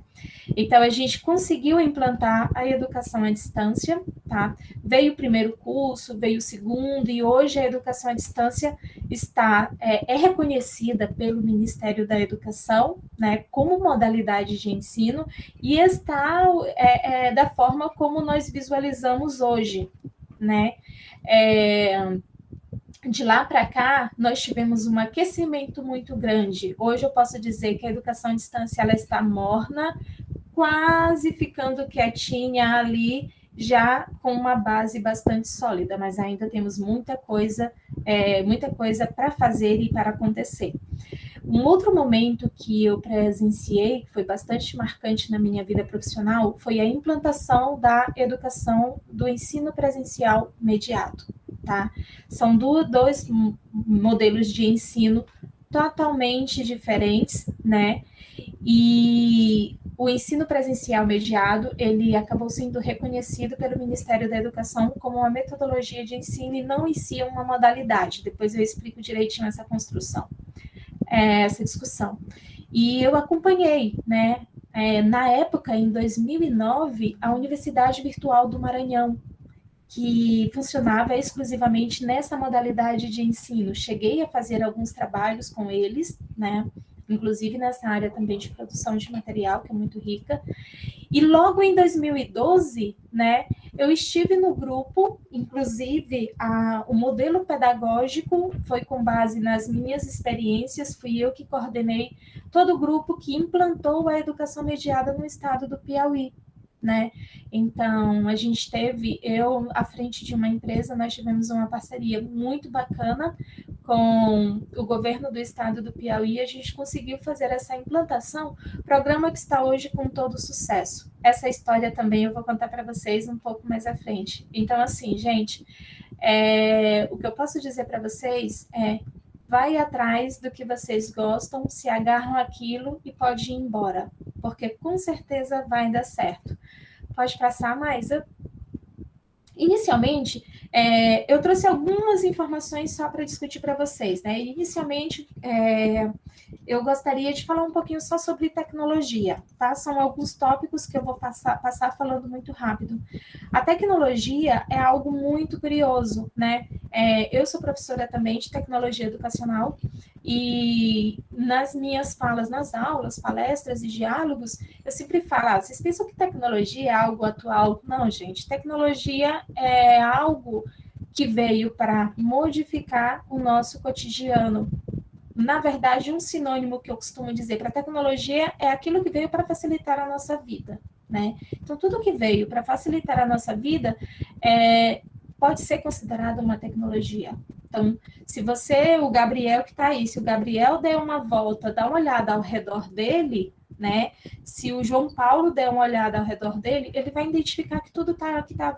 Então, a gente conseguiu implantar a educação à distância, tá? Veio o primeiro curso, veio o segundo, e hoje a educação à distância é reconhecida pelo Ministério da Educação, né, como modalidade de ensino, e está da forma como nós visualizamos hoje, né? De lá para cá, nós tivemos um aquecimento muito grande. Hoje eu posso dizer que a educação à distância ela está morna, quase ficando quietinha ali, já com uma base bastante sólida, mas ainda temos muita coisa para fazer e para acontecer. Um outro momento que eu presenciei, que foi bastante marcante na minha vida profissional, foi a implantação da educação do ensino presencial mediado. Tá? São 2 modelos de ensino totalmente diferentes, né? E o ensino presencial mediado, ele acabou sendo reconhecido pelo Ministério da Educação como uma metodologia de ensino e não em si uma modalidade. Depois eu explico direitinho essa construção, essa discussão. E eu acompanhei, né? Na época, em 2009, a Universidade Virtual do Maranhão, que funcionava exclusivamente nessa modalidade de ensino. Cheguei a fazer alguns trabalhos com eles, né? Inclusive nessa área também de produção de material, que é muito rica. E logo em 2012, né, eu estive no grupo, inclusive o modelo pedagógico foi com base nas minhas experiências, fui eu que coordenei todo o grupo que implantou a educação mediada no estado do Piauí, né? Então, a gente eu à frente de uma empresa, nós tivemos uma parceria muito bacana com o governo do estado do Piauí, a gente conseguiu fazer essa implantação, programa que está hoje com todo sucesso. Essa história também eu vou contar para vocês um pouco mais à frente. Então, assim, gente, o que eu posso dizer para vocês vai atrás do que vocês gostam, se agarram àquilo e pode ir embora, porque com certeza vai dar certo. Pode passar, Maísa? Inicialmente, eu trouxe algumas informações só para discutir para vocês, né? Inicialmente, eu gostaria de falar um pouquinho só sobre tecnologia, tá? São alguns tópicos que eu vou passar falando muito rápido. A tecnologia é algo muito curioso, né? Eu sou professora também de tecnologia educacional e nas minhas falas, nas aulas, palestras e diálogos, eu sempre falo, vocês pensam que tecnologia é algo atual? Não, gente, tecnologia é algo que veio para modificar o nosso cotidiano. Na verdade, um sinônimo que eu costumo dizer para tecnologia é aquilo que veio para facilitar a nossa vida, né? Então, tudo que veio para facilitar a nossa vida pode ser considerado uma tecnologia. Então, se o Gabriel que está aí, se o Gabriel der uma volta, dá uma olhada ao redor dele, né? Se o João Paulo der uma olhada ao redor dele, ele vai identificar que tudo que está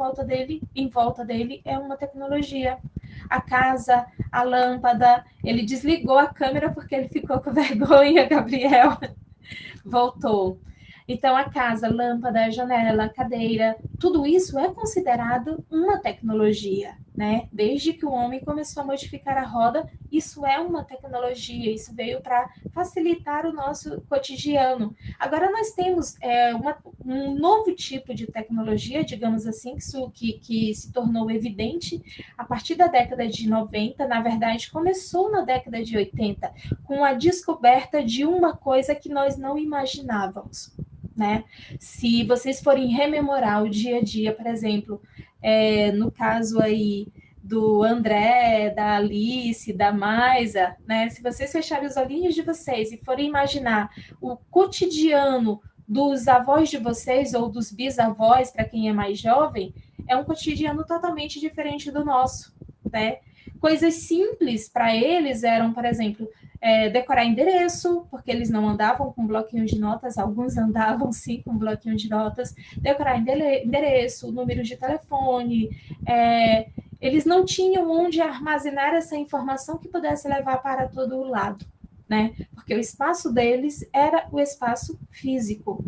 em volta dele é uma tecnologia. A casa, a lâmpada, ele desligou a câmera porque ele ficou com vergonha, Gabriel. Voltou. Então, a casa, a lâmpada, a janela, a cadeira, tudo isso é considerado uma tecnologia, né? Desde que o homem começou a modificar a roda, isso é uma tecnologia, isso veio para facilitar o nosso cotidiano. Agora, nós temos um novo tipo de tecnologia, digamos assim, que se tornou evidente a partir da década de 90, na verdade, começou na década de 80, com a descoberta de uma coisa que nós não imaginávamos. Né? Se vocês forem rememorar o dia a dia, por exemplo, no caso aí do André, da Alice, da Maisa, né? Se vocês fecharem os olhinhos de vocês e forem imaginar o cotidiano dos avós de vocês ou dos bisavós, para quem é mais jovem, é um cotidiano totalmente diferente do nosso, né? Coisas simples para eles eram, por exemplo, decorar endereço, porque eles não andavam com bloquinho de notas, alguns andavam sim com bloquinho de notas, decorar endereço, número de telefone, eles não tinham onde armazenar essa informação que pudesse levar para todo lado, né? Porque o espaço deles era o espaço físico.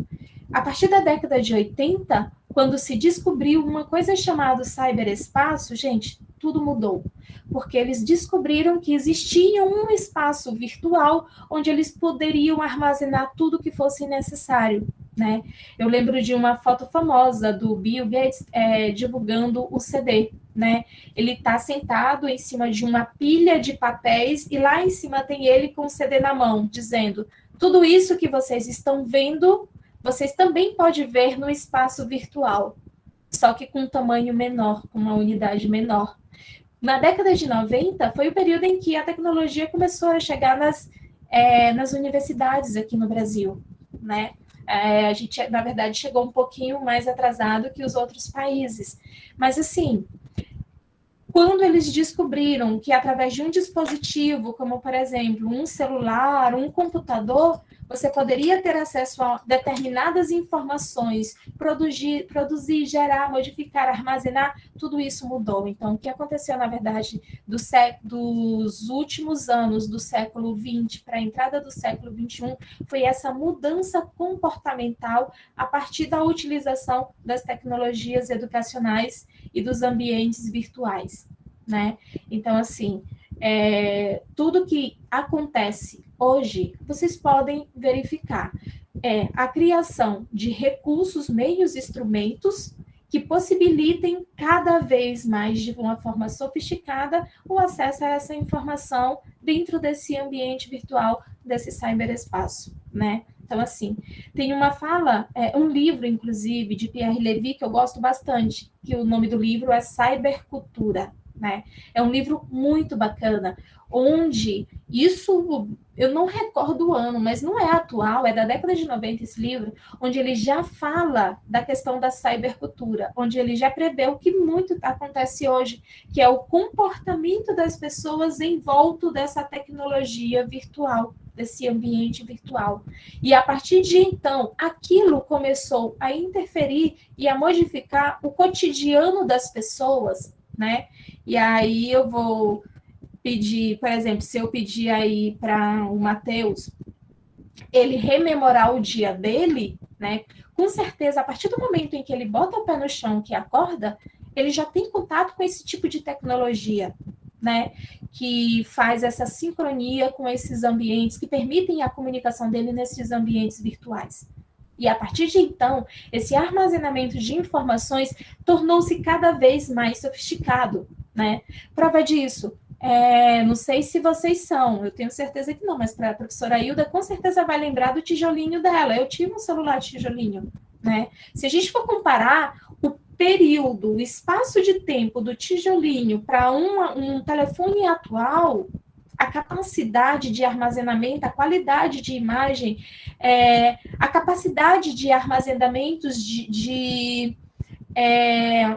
A partir da década de 80, quando se descobriu uma coisa chamada cyberespaço, gente, tudo mudou. Porque eles descobriram que existia um espaço virtual onde eles poderiam armazenar tudo que fosse necessário, né? Eu lembro de uma foto famosa do Bill Gates divulgando o CD, né? Ele está sentado em cima de uma pilha de papéis e lá em cima tem ele com o CD na mão, dizendo: tudo isso que vocês estão vendo, vocês também podem ver no espaço virtual, só que com um tamanho menor, com uma unidade menor. Na década de 90, foi o período em que a tecnologia começou a chegar nas universidades aqui no Brasil, né? A gente, na verdade, chegou um pouquinho mais atrasado que os outros países. Mas, assim, quando eles descobriram que através de um dispositivo, como, por exemplo, um celular, um computador, você poderia ter acesso a determinadas informações, produzir, gerar, modificar, armazenar, tudo isso mudou. Então, o que aconteceu, na verdade, dos últimos anos do século XX para a entrada do século XXI, foi essa mudança comportamental a partir da utilização das tecnologias educacionais e dos ambientes virtuais, né? Então, assim, tudo que acontece hoje, vocês podem verificar, a criação de recursos, meios, instrumentos que possibilitem cada vez mais, de uma forma sofisticada, o acesso a essa informação dentro desse ambiente virtual, desse cyberespaço, né? Então, assim, tem uma fala, um livro, inclusive, de Pierre Levy, que eu gosto bastante, que o nome do livro é Cybercultura, né? É um livro muito bacana, onde isso, eu não recordo o ano, mas não é atual, é da década de 90 esse livro, onde ele já fala da questão da cybercultura, onde ele já prevê o que muito acontece hoje, que é o comportamento das pessoas em volta dessa tecnologia virtual, desse ambiente virtual. E a partir de então, aquilo começou a interferir e a modificar o cotidiano das pessoas, né? E aí eu vou pedir, por exemplo, se eu pedir aí para o Matheus ele rememorar o dia dele, né? Com certeza, a partir do momento em que ele bota o pé no chão, que acorda, ele já tem contato com esse tipo de tecnologia, né? Que faz essa sincronia com esses ambientes, que permitem a comunicação dele nesses ambientes virtuais. E a partir de então, esse armazenamento de informações tornou-se cada vez mais sofisticado, né? Prova disso, não sei se vocês são, eu tenho certeza que não, mas para a professora Hilda, com certeza vai lembrar do tijolinho dela. Eu tive um celular tijolinho, né? Se a gente for comparar o período, o espaço de tempo do tijolinho para um telefone atual, a capacidade de armazenamento, a qualidade de imagem, a capacidade de armazenamentos de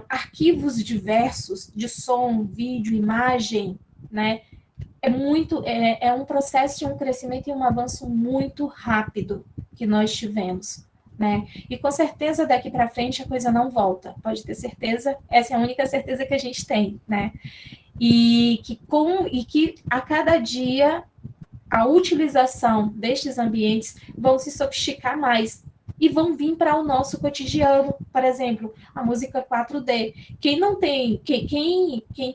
arquivos diversos, de som, vídeo, imagem, né? É um processo de um crescimento e um avanço muito rápido que nós tivemos, né? E com certeza daqui para frente a coisa não volta, pode ter certeza, essa é a única certeza que a gente tem, né? E que a cada dia a utilização destes ambientes vão se sofisticar mais e vão vir para o nosso cotidiano, por exemplo, a música 4D. Quem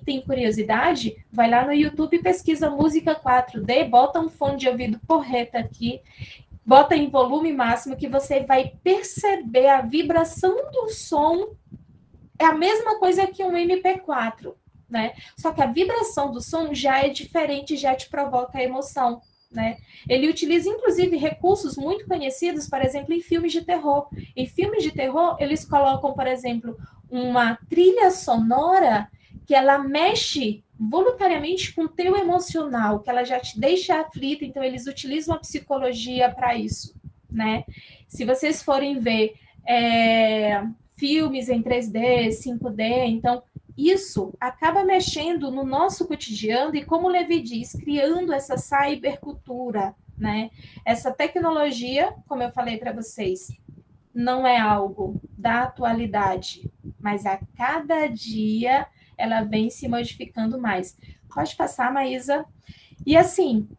tem curiosidade, vai lá no YouTube e pesquisa música 4D, bota um fone de ouvido porreta aqui, bota em volume máximo que você vai perceber a vibração do som. É a mesma coisa que um MP4, né? Só que a vibração do som já é diferente, já te provoca emoção, né? Ele utiliza, inclusive, recursos muito conhecidos, por exemplo, em filmes de terror. Em filmes de terror, eles colocam, por exemplo, uma trilha sonora que ela mexe voluntariamente com o teu emocional, que ela já te deixa aflita, então eles utilizam a psicologia para isso, né? Se vocês forem ver filmes em 3D, 5D, então isso acaba mexendo no nosso cotidiano e, como o Levi diz, criando essa cybercultura, né? Essa tecnologia, como eu falei para vocês, não é algo da atualidade, mas a cada dia ela vem se modificando mais. Pode passar, Maísa. E assim,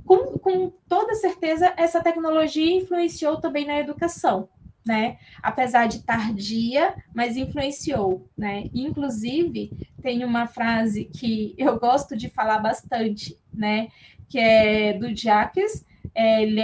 com toda certeza, essa tecnologia influenciou também na educação, né? Apesar de tardia, mas influenciou, né? Inclusive, tem uma frase que eu gosto de falar bastante, né? Que é do Jacques, ele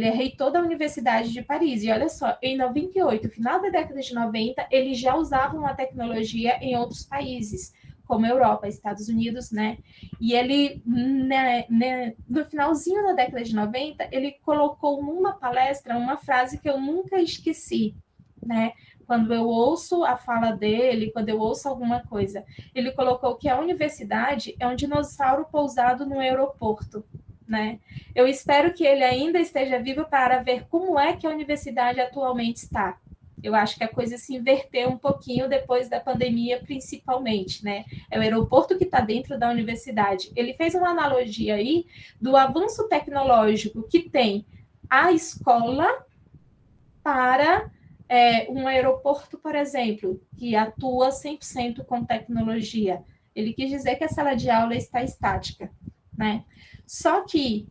é reitor da Universidade de Paris, e olha só, em 98, final da década de 90, ele já usava uma tecnologia em outros países, como Europa, Estados Unidos, né? E ele, no finalzinho da década de 90, ele colocou numa palestra uma frase que eu nunca esqueci, né? Quando eu ouço a fala dele, quando eu ouço alguma coisa, ele colocou que a universidade é um dinossauro pousado no aeroporto, né? Eu espero que ele ainda esteja vivo para ver como é que a universidade atualmente está. Eu acho que a coisa se inverteu um pouquinho depois da pandemia, principalmente, né? É o aeroporto que está dentro da universidade. Ele fez uma analogia aí do avanço tecnológico que tem a escola para um aeroporto, por exemplo, que atua 100% com tecnologia. Ele quis dizer que a sala de aula está estática, né? Só que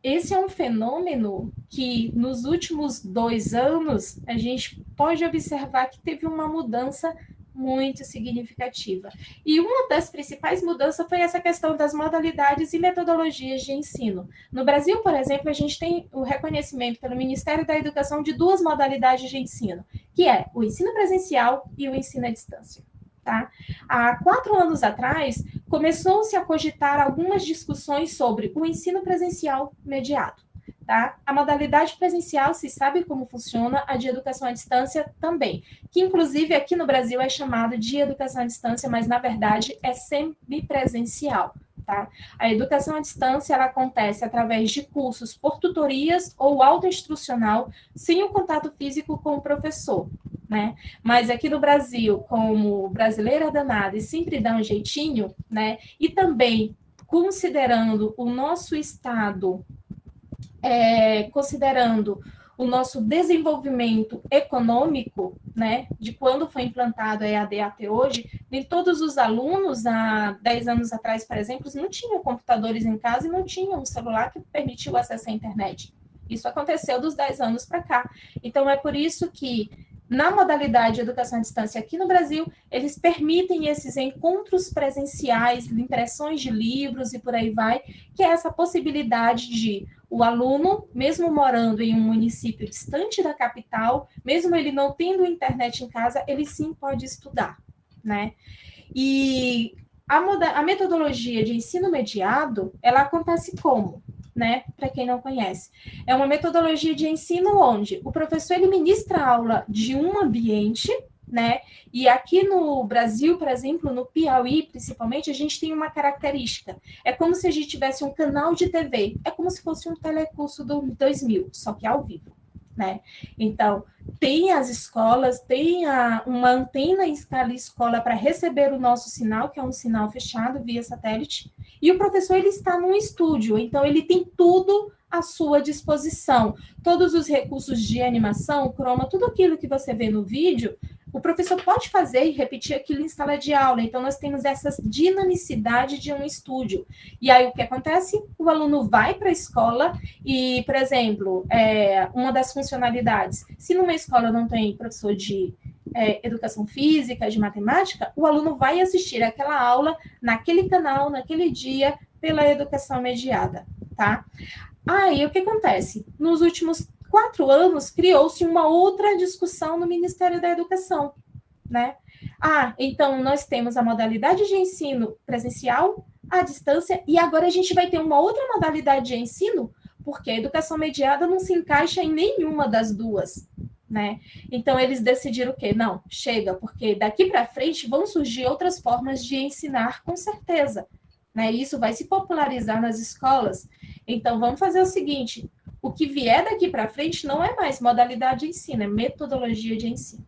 esse é um fenômeno que, nos últimos 2 anos, a gente pode observar que teve uma mudança muito significativa. E uma das principais mudanças foi essa questão das modalidades e metodologias de ensino. No Brasil, por exemplo, a gente tem o reconhecimento pelo Ministério da Educação de 2 modalidades de ensino, que é o ensino presencial e o ensino à distância. Tá? Há 4 anos atrás, começou-se a cogitar algumas discussões sobre o ensino presencial mediado. Tá? A modalidade presencial se sabe como funciona, a de educação à distância também, que inclusive aqui no Brasil é chamado de educação à distância, mas na verdade é semipresencial. Tá? A educação à distância ela acontece através de cursos por tutorias ou autoinstrucional, sem o contato físico com o professor. Né? Mas aqui no Brasil, como brasileira danada e sempre dá um jeitinho, né? E também considerando o nosso estado, considerando o nosso desenvolvimento econômico, né? De quando foi implantado a EAD até hoje, nem todos os alunos, há 10 anos atrás, por exemplo, não tinham computadores em casa e não tinham um celular que permitia o acesso à internet. Isso aconteceu dos 10 anos para cá. Então, é por isso que na modalidade de educação à distância aqui no Brasil, eles permitem esses encontros presenciais, impressões de livros e por aí vai, que é essa possibilidade de o aluno, mesmo morando em um município distante da capital, mesmo ele não tendo internet em casa, ele sim pode estudar, né? E a metodologia de ensino mediado, ela acontece como? Né? Para quem não conhece. É uma metodologia de ensino onde o professor ele ministra a aula de um ambiente, né? E aqui no Brasil, por exemplo, no Piauí, principalmente, a gente tem uma característica. É como se a gente tivesse um canal de TV. É como se fosse um telecurso do 2000, só que ao vivo, né? Então, tem as escolas, tem uma antena em cada escola para receber o nosso sinal, que é um sinal fechado via satélite, e o professor ele está num estúdio, então ele tem tudo à sua disposição. Todos os recursos de animação, croma, tudo aquilo que você vê no vídeo, o professor pode fazer e repetir aquilo em sala de aula. Então, nós temos essa dinamicidade de um estúdio. E aí, o que acontece? O aluno vai para a escola e, por exemplo, uma das funcionalidades, se numa escola não tem professor de educação física, de matemática, o aluno vai assistir aquela aula naquele canal, naquele dia, pela educação mediada, tá? Aí, o que acontece? Nos últimos 4 anos, criou-se uma outra discussão no Ministério da Educação, né? Então nós temos a modalidade de ensino presencial, à distância, e agora a gente vai ter uma outra modalidade de ensino, porque a educação mediada não se encaixa em nenhuma das duas, né? Então eles decidiram o quê? Não, chega, porque daqui para frente vão surgir outras formas de ensinar, com certeza, né? Isso vai se popularizar nas escolas. Então vamos fazer o seguinte: o que vier daqui para frente não é mais modalidade de ensino, é metodologia de ensino.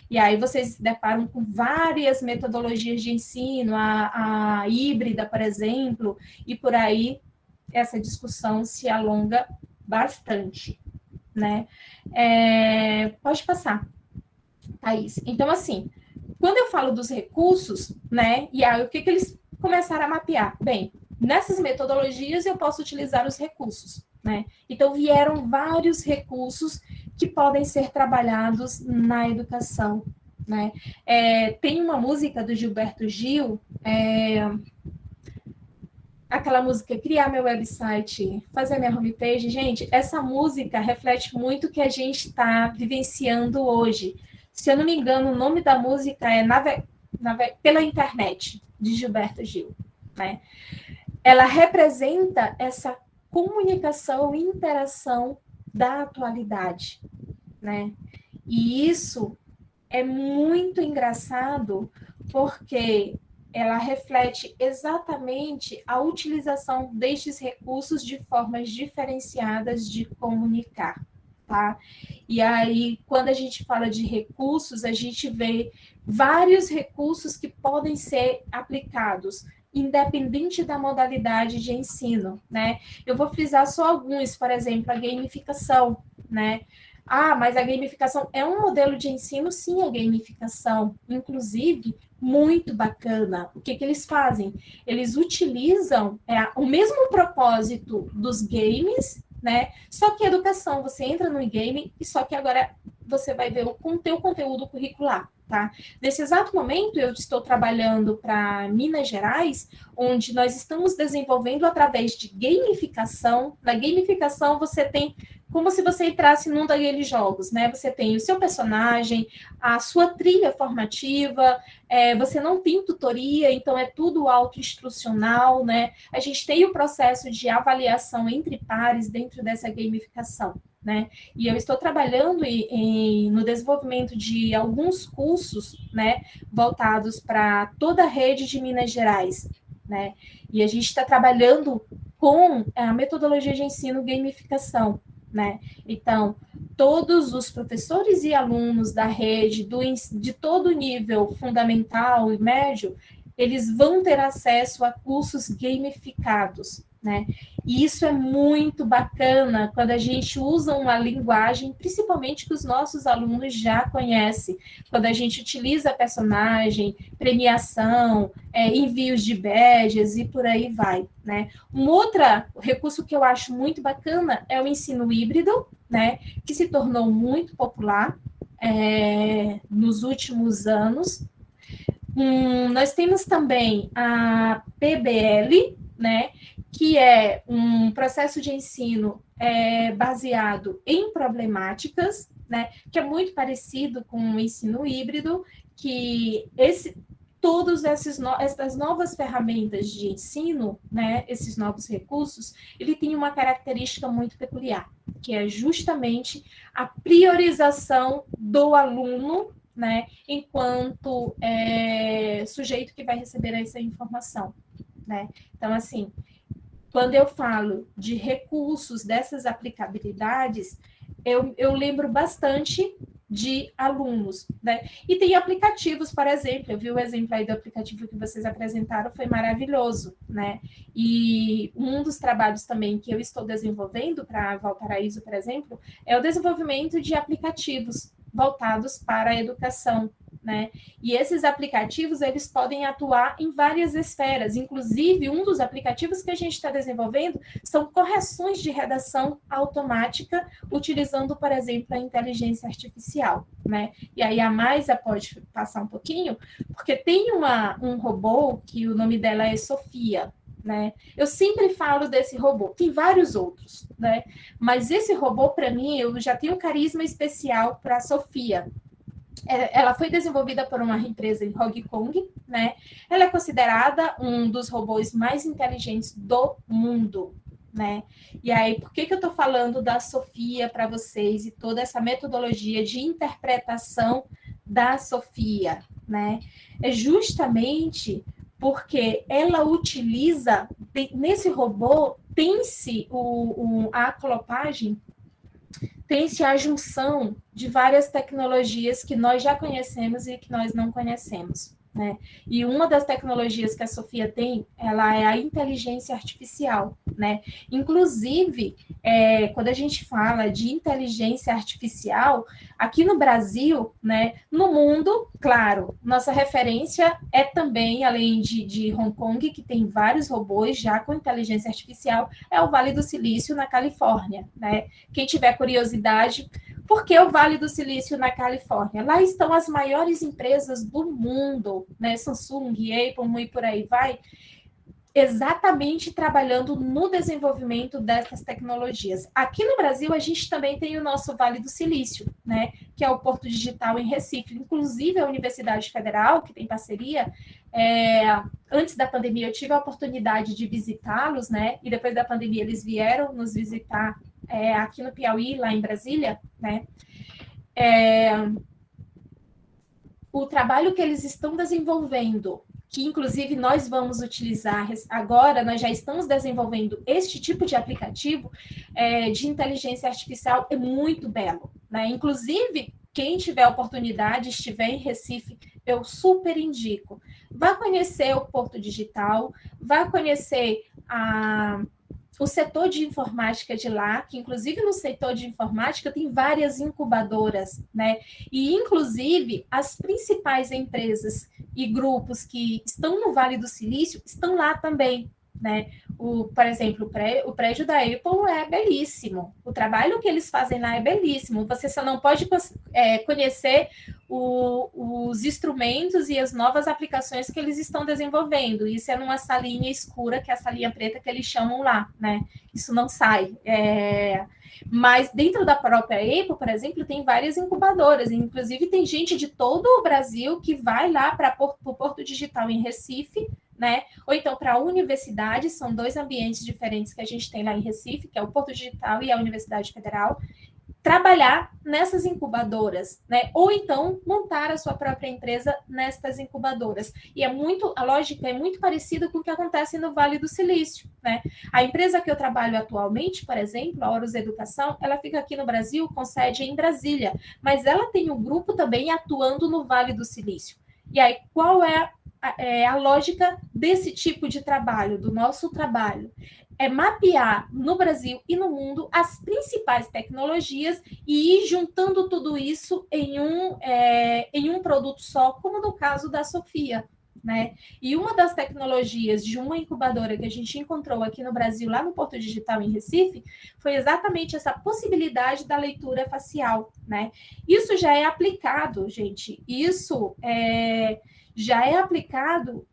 E aí vocês se deparam com várias metodologias de ensino, a híbrida, por exemplo, e por aí essa discussão se alonga bastante, né? Pode passar, Thaís. Então, assim, quando eu falo dos recursos, né, e aí o que eles começaram a mapear? Bem, nessas metodologias eu posso utilizar os recursos, né? Então, vieram vários recursos que podem ser trabalhados na educação, né? Tem uma música do Gilberto Gil, aquela música Criar Meu Website, Fazer Minha Homepage. Gente, essa música reflete muito o que a gente está vivenciando hoje. Se eu não me engano, o nome da música é Pela Internet, de Gilberto Gil, né? Ela representa essa comunicação e interação da atualidade, né? E isso é muito engraçado porque ela reflete exatamente a utilização destes recursos de formas diferenciadas de comunicar, tá? E aí, quando a gente fala de recursos, a gente vê vários recursos que podem ser aplicados, independente da modalidade de ensino, né? Eu vou frisar só alguns, por exemplo, a gamificação, né? Mas a gamificação é um modelo de ensino? Sim, a gamificação, inclusive, muito bacana. O que eles fazem? Eles utilizam o mesmo propósito dos games, né? Só que educação, você entra no game e só que agora você vai ver o teu conteúdo curricular, tá? Nesse exato momento, eu estou trabalhando para Minas Gerais, onde nós estamos desenvolvendo através de gamificação. Na gamificação, você tem como se você entrasse num daqueles jogos, né? Você tem o seu personagem, a sua trilha formativa, você não tem tutoria, então é tudo autoinstrucional, né? A gente tem o processo de avaliação entre pares dentro dessa gamificação, né? E eu estou trabalhando no desenvolvimento de alguns cursos, né, voltados para toda a rede de Minas Gerais, né? E a gente está trabalhando com a metodologia de ensino gamificação, né? Então, todos os professores e alunos da rede, de todo o nível fundamental e médio, eles vão ter acesso a cursos gamificados, né? E isso é muito bacana quando a gente usa uma linguagem, principalmente que os nossos alunos já conhecem, quando a gente utiliza personagem, premiação, envios de badges e por aí vai, né? Um outro recurso que eu acho muito bacana é o ensino híbrido, né? Que se tornou muito popular nos últimos anos. Nós temos também a PBL, né? Que é um processo de ensino baseado em problemáticas, né, que é muito parecido com o ensino híbrido, que todas essas novas ferramentas de ensino, né, esses novos recursos, ele tem uma característica muito peculiar, que é justamente a priorização do aluno, né, enquanto sujeito que vai receber essa informação, né? Então, assim, quando eu falo de recursos dessas aplicabilidades, eu lembro bastante de alunos, né? E tem aplicativos, por exemplo, eu vi o exemplo aí do aplicativo que vocês apresentaram, foi maravilhoso, né? E um dos trabalhos também que eu estou desenvolvendo para Valparaíso, por exemplo, é o desenvolvimento de aplicativos voltados para a educação, né? E esses aplicativos, eles podem atuar em várias esferas, inclusive um dos aplicativos que a gente está desenvolvendo são correções de redação automática, utilizando, por exemplo, a inteligência artificial, né? E aí a Maisa pode passar um pouquinho, porque tem um robô que o nome dela é Sofia, né? Eu sempre falo desse robô, tem vários outros, né? Mas esse robô, para mim, eu já tenho um carisma especial para a Sofia. Ela foi desenvolvida por uma empresa em Hong Kong, né? Ela é considerada um dos robôs mais inteligentes do mundo, né? E aí, por que eu estou falando da Sofia para vocês e toda essa metodologia de interpretação da Sofia, né? É justamente porque ela utiliza, nesse robô, tem-se a aclopagem, tem-se a junção de várias tecnologias que nós já conhecemos e que nós não conhecemos, né? E uma das tecnologias que a Sofia tem, ela é a inteligência artificial, né? Inclusive, quando a gente fala de inteligência artificial, aqui no Brasil, né, no mundo, claro, nossa referência é também, além de Hong Kong, que tem vários robôs já com inteligência artificial, é o Vale do Silício, na Califórnia, né? Quem tiver curiosidade, por que o Vale do Silício na Califórnia? Lá estão as maiores empresas do mundo, né? Samsung, Apple e por aí vai, exatamente trabalhando no desenvolvimento dessas tecnologias. Aqui no Brasil, a gente também tem o nosso Vale do Silício, né? Que é o Porto Digital em Recife. Inclusive, a Universidade Federal, que tem parceria, antes da pandemia, eu tive a oportunidade de visitá-los, né? E depois da pandemia, eles vieram nos visitar aqui no Piauí, lá em Brasília, né? O trabalho que eles estão desenvolvendo, que inclusive nós vamos utilizar agora, nós já estamos desenvolvendo este tipo de aplicativo de inteligência artificial, é muito belo, né? Inclusive, quem tiver oportunidade, estiver em Recife, eu super indico. Vá conhecer o Porto Digital, vá conhecer o setor de informática de lá, que inclusive no setor de informática tem várias incubadoras, né? E inclusive as principais empresas e grupos que estão no Vale do Silício estão lá também, né? Por exemplo, o prédio da Apple é belíssimo, o trabalho que eles fazem lá é belíssimo, você só não pode conhecer os instrumentos e as novas aplicações que eles estão desenvolvendo. Isso é numa salinha escura, que é a salinha preta que eles chamam lá, né? Isso não sai. Mas dentro da própria Apple, por exemplo, tem várias incubadoras. Inclusive, tem gente de todo o Brasil que vai lá para o Porto Digital em Recife, né? Ou então para a universidade, são dois ambientes diferentes que a gente tem lá em Recife, que é o Porto Digital e a Universidade Federal, trabalhar nessas incubadoras, né? Ou então montar a sua própria empresa nestas incubadoras. E a lógica é muito parecida com o que acontece no Vale do Silício, né? A empresa que eu trabalho atualmente, por exemplo, a Horus Educação, ela fica aqui no Brasil, com sede em Brasília, mas ela tem um grupo também atuando no Vale do Silício. E aí, qual é a lógica desse tipo de trabalho, do nosso trabalho? É mapear no Brasil e no mundo as principais tecnologias e ir juntando tudo isso em um produto só, como no caso da Sofia, né? E uma das tecnologias de uma incubadora que a gente encontrou aqui no Brasil, lá no Porto Digital em Recife, foi exatamente essa possibilidade da leitura facial, né? Isso já é aplicado, gente, já é aplicado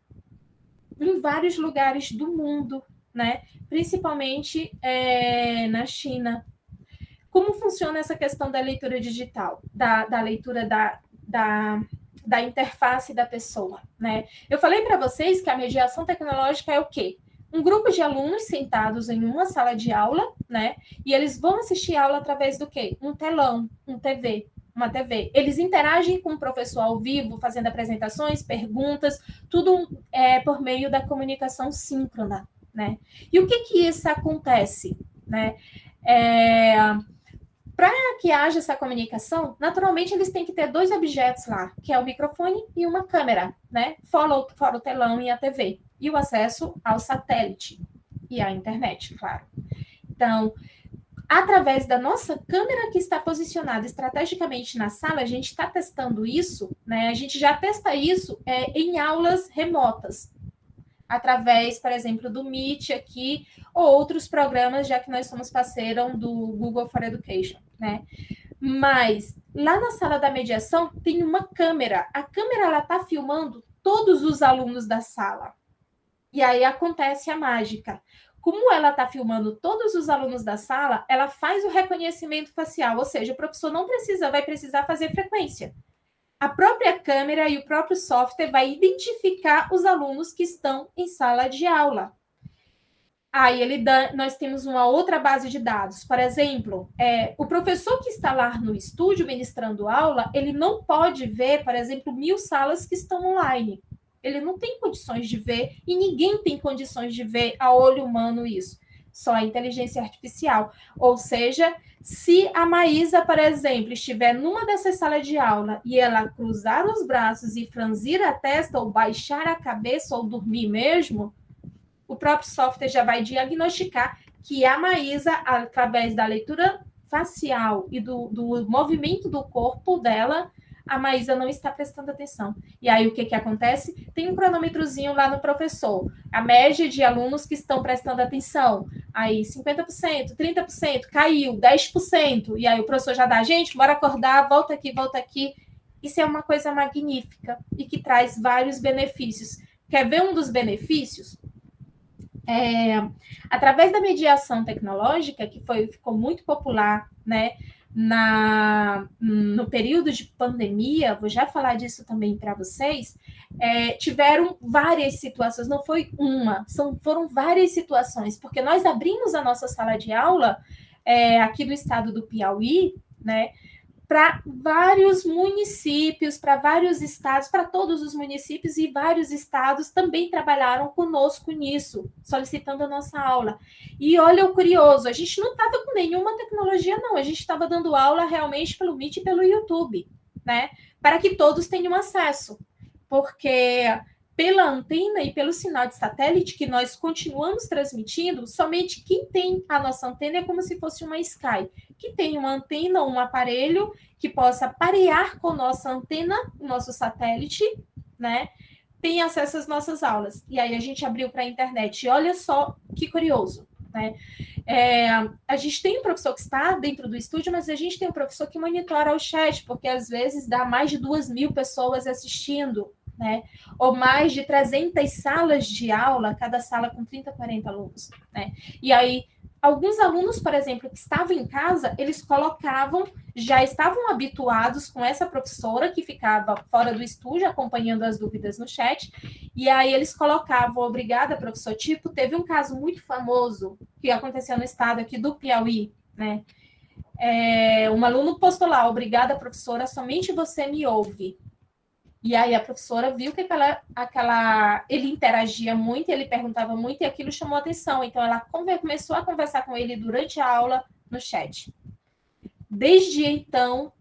em vários lugares do mundo, né? Principalmente na China. Como funciona essa questão da leitura digital, da leitura da interface da pessoa, né? Eu falei para vocês que a mediação tecnológica é o quê? Um grupo de alunos sentados em uma sala de aula, né? E eles vão assistir a aula através do quê? Um telão, um TV, uma TV. Eles interagem com o professor ao vivo, fazendo apresentações, perguntas, tudo por meio da comunicação síncrona, né? E o que isso acontece, né? Para que haja essa comunicação, naturalmente eles têm que ter 2 objetos lá, que é o microfone e uma câmera, né? Fora o telão e a TV. E o acesso ao satélite e à internet, claro. Então, através da nossa câmera que está posicionada estrategicamente na sala, a gente está testando isso, né? A gente já testa isso em aulas remotas, através, por exemplo, do Meet aqui, ou outros programas, já que nós somos parceiro do Google for Education, né? Mas, lá na sala da mediação, tem uma câmera. A câmera, ela está filmando todos os alunos da sala. E aí acontece a mágica. Como ela está filmando todos os alunos da sala, ela faz o reconhecimento facial, ou seja, o professor não vai precisar fazer frequência. A própria câmera e o próprio software vai identificar os alunos que estão em sala de aula. Aí nós temos uma outra base de dados. Por exemplo, o professor que está lá no estúdio ministrando aula, ele não pode ver, por exemplo, 1000 salas que estão online. Ele não tem condições de ver, e ninguém tem condições de ver a olho humano isso. Só a inteligência artificial. Ou seja, se a Maísa, por exemplo, estiver numa dessas salas de aula e ela cruzar os braços e franzir a testa, ou baixar a cabeça, ou dormir mesmo, o próprio software já vai diagnosticar que a Maísa, através da leitura facial e do movimento do corpo dela, a Maísa não está prestando atenção. E aí, o que acontece? Tem um cronômetrozinho lá no professor. A média de alunos que estão prestando atenção. Aí, 50%, 30%, caiu, 10%. E aí, o professor já dá, gente, bora acordar, volta aqui, volta aqui. Isso é uma coisa magnífica e que traz vários benefícios. Quer ver um dos benefícios? Através da mediação tecnológica, que ficou muito popular, né? No período de pandemia, vou já falar disso também para vocês, tiveram várias situações, não foi uma, foram várias situações, porque nós abrimos a nossa sala de aula aqui do estado do Piauí, né, para vários municípios, para vários estados, para todos os municípios, e vários estados também trabalharam conosco nisso, solicitando a nossa aula. E olha o curioso, a gente não estava com nenhuma tecnologia, não, a gente estava dando aula realmente pelo Meet e pelo YouTube, né? Para que todos tenham acesso, porque pela antena e pelo sinal de satélite que nós continuamos transmitindo, somente quem tem a nossa antena é como se fosse uma Sky, que tem uma antena, um aparelho que possa parear com nossa antena, nosso satélite, né? Tem acesso às nossas aulas. E aí a gente abriu para a internet. E olha só que curioso, né? A gente tem um professor que está dentro do estúdio, mas a gente tem um professor que monitora o chat, porque às vezes dá mais de 2.000 pessoas assistindo, né? Ou mais de 300 salas de aula, cada sala com 30, 40 alunos, né? E aí, alguns alunos, por exemplo, que estavam em casa, eles já estavam habituados com essa professora que ficava fora do estúdio, acompanhando as dúvidas no chat, e aí eles colocavam, obrigada, professor, tipo, teve um caso muito famoso que aconteceu no estado aqui do Piauí, né? Um aluno postou lá, obrigada, professora, somente você me ouve. E aí a professora viu que ele interagia muito, ele perguntava muito, e aquilo chamou atenção. Então, ela começou a conversar com ele durante a aula no chat. Desde então,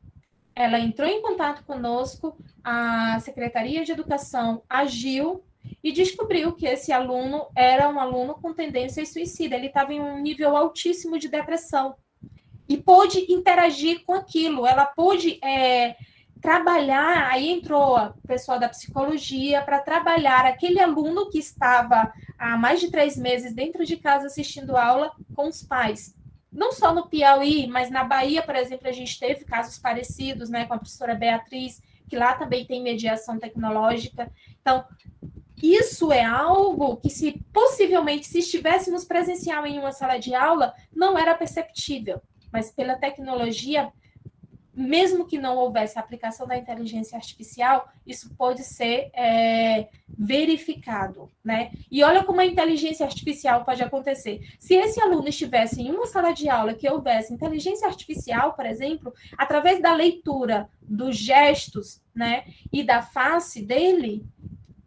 ela entrou em contato conosco, a Secretaria de Educação agiu e descobriu que esse aluno era um aluno com tendência suicida. Ele estava em um nível altíssimo de depressão. E pôde interagir com aquilo, ela pôde trabalhar, aí entrou o pessoal da psicologia para trabalhar aquele aluno que estava há mais de 3 meses dentro de casa assistindo aula com os pais. Não só no Piauí, mas na Bahia, por exemplo, a gente teve casos parecidos, né, com a professora Beatriz, que lá também tem mediação tecnológica. Então, isso é algo que, possivelmente, se estivéssemos presencial em uma sala de aula, não era perceptível, mas pela tecnologia mesmo que não houvesse a aplicação da inteligência artificial, isso pode ser verificado, né? E olha como a inteligência artificial pode acontecer. Se esse aluno estivesse em uma sala de aula que houvesse inteligência artificial, por exemplo, através da leitura dos gestos, né, e da face dele,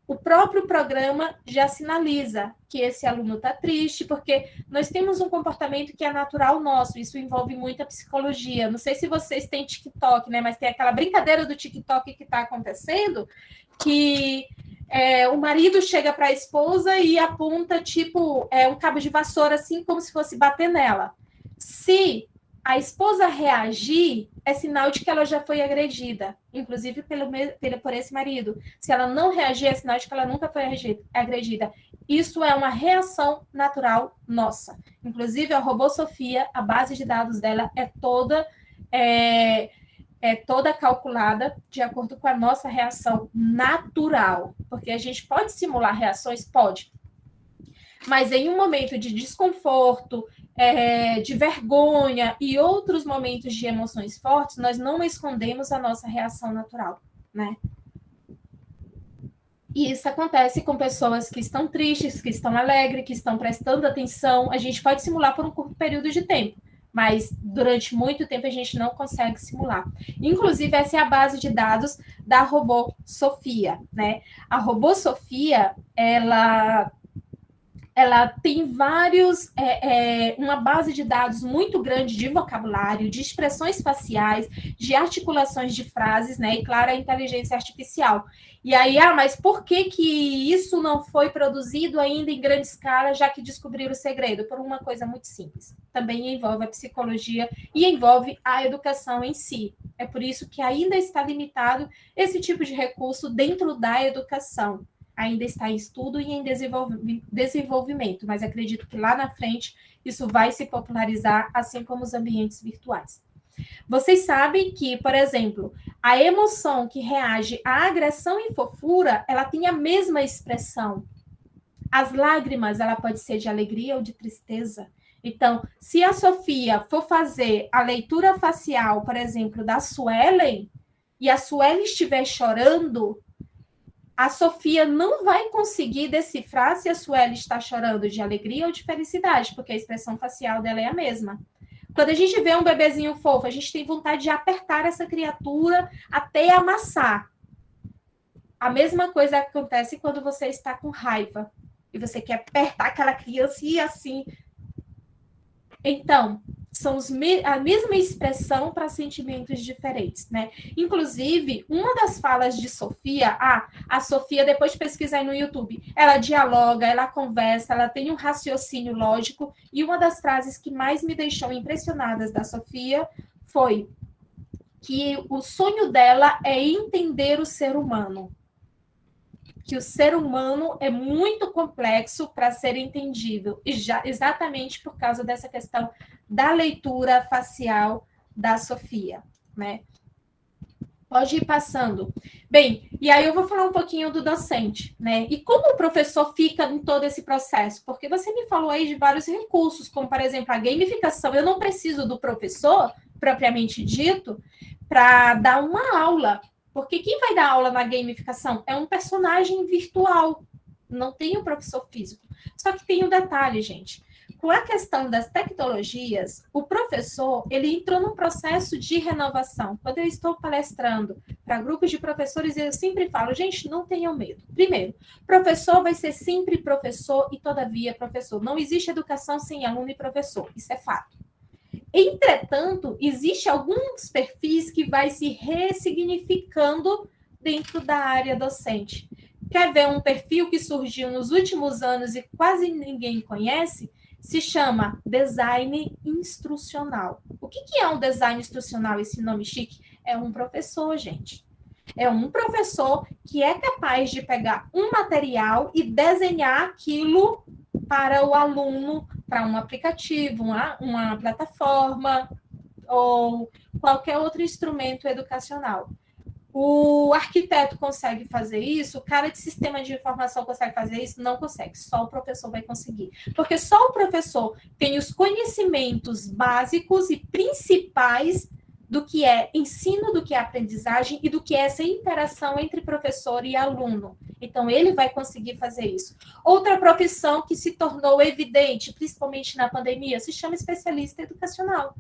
o próprio programa já sinaliza que esse aluno está triste, porque nós temos um comportamento que é natural nosso, isso envolve muita psicologia. Não sei se vocês têm TikTok, né? Mas tem aquela brincadeira do TikTok que está acontecendo, que o marido chega para a esposa e aponta, tipo, um cabo de vassoura, assim, como se fosse bater nela. Se a esposa reagir, é sinal de que ela já foi agredida, inclusive por esse marido. Se ela não reagir, é sinal de que ela nunca foi agredida. Isso é uma reação natural nossa. Inclusive, a robô Sofia, a base de dados dela é toda calculada de acordo com a nossa reação natural. Porque a gente pode simular reações? Pode. Mas em um momento de desconforto, de vergonha e outros momentos de emoções fortes, nós não escondemos a nossa reação natural, né? E isso acontece com pessoas que estão tristes, que estão alegres, que estão prestando atenção. A gente pode simular por um curto período de tempo, mas durante muito tempo a gente não consegue simular. Inclusive, essa é a base de dados da robô Sofia, né? A robô Sofia, ela tem uma base de dados muito grande de vocabulário, de expressões faciais, de articulações de frases, né? E, claro, a inteligência artificial. E aí, mas por que isso não foi produzido ainda em grande escala, já que descobriram o segredo? Por uma coisa muito simples. Também envolve a psicologia e envolve a educação em si. É por isso que ainda está limitado esse tipo de recurso dentro da educação. Ainda está em estudo e em desenvolvimento, mas acredito que lá na frente isso vai se popularizar, assim como os ambientes virtuais. Vocês sabem que, por exemplo, a emoção que reage à agressão e fofura, ela tem a mesma expressão. As lágrimas, ela pode ser de alegria ou de tristeza. Então, se a Sofia for fazer a leitura facial, por exemplo, da Suelen, e a Suelen estiver chorando, a Sofia não vai conseguir decifrar se a Sueli está chorando de alegria ou de felicidade, porque a expressão facial dela é a mesma. Quando a gente vê um bebezinho fofo, a gente tem vontade de apertar essa criatura até amassar. A mesma coisa acontece quando você está com raiva e você quer apertar aquela criança e assim. Então, são a mesma expressão para sentimentos diferentes, né? Inclusive, uma das falas de Sofia, a Sofia, depois de pesquisar aí no YouTube, ela dialoga, ela conversa, ela tem um raciocínio lógico, e uma das frases que mais me deixou impressionada da Sofia foi que o sonho dela é entender o ser humano. Que o ser humano é muito complexo para ser entendido, exatamente por causa dessa questão da leitura facial da Sofia, né? Pode ir passando. Bem, e aí eu vou falar um pouquinho do docente, né? E como o professor fica em todo esse processo? Porque você me falou aí de vários recursos, como, por exemplo, a gamificação. Eu não preciso do professor, propriamente dito, para dar uma aula. Porque quem vai dar aula na gamificação é um personagem virtual, não tem um professor físico. Só que tem um detalhe, gente. Com a questão das tecnologias, o professor, ele entrou num processo de renovação. Quando eu estou palestrando para grupos de professores, eu sempre falo, gente, não tenham medo. Primeiro, professor vai ser sempre professor e, todavia, professor. Não existe educação sem aluno e professor, isso é fato. Entretanto, existem alguns perfis que vai se ressignificando dentro da área docente. Quer ver um perfil que surgiu nos últimos anos e quase ninguém conhece? Se chama design instrucional. O que é um design instrucional, esse nome chique? É um professor, gente. É um professor que é capaz de pegar um material e desenhar aquilo para o aluno, para um aplicativo, uma plataforma ou qualquer outro instrumento educacional. O arquiteto consegue fazer isso, o cara de sistema de informação consegue fazer isso? Não consegue, só o professor vai conseguir. Porque só o professor tem os conhecimentos básicos e principais do que é ensino, do que é aprendizagem e do que é essa interação entre professor e aluno. Então, ele vai conseguir fazer isso. Outra profissão que se tornou evidente, principalmente na pandemia, se chama especialista educacional.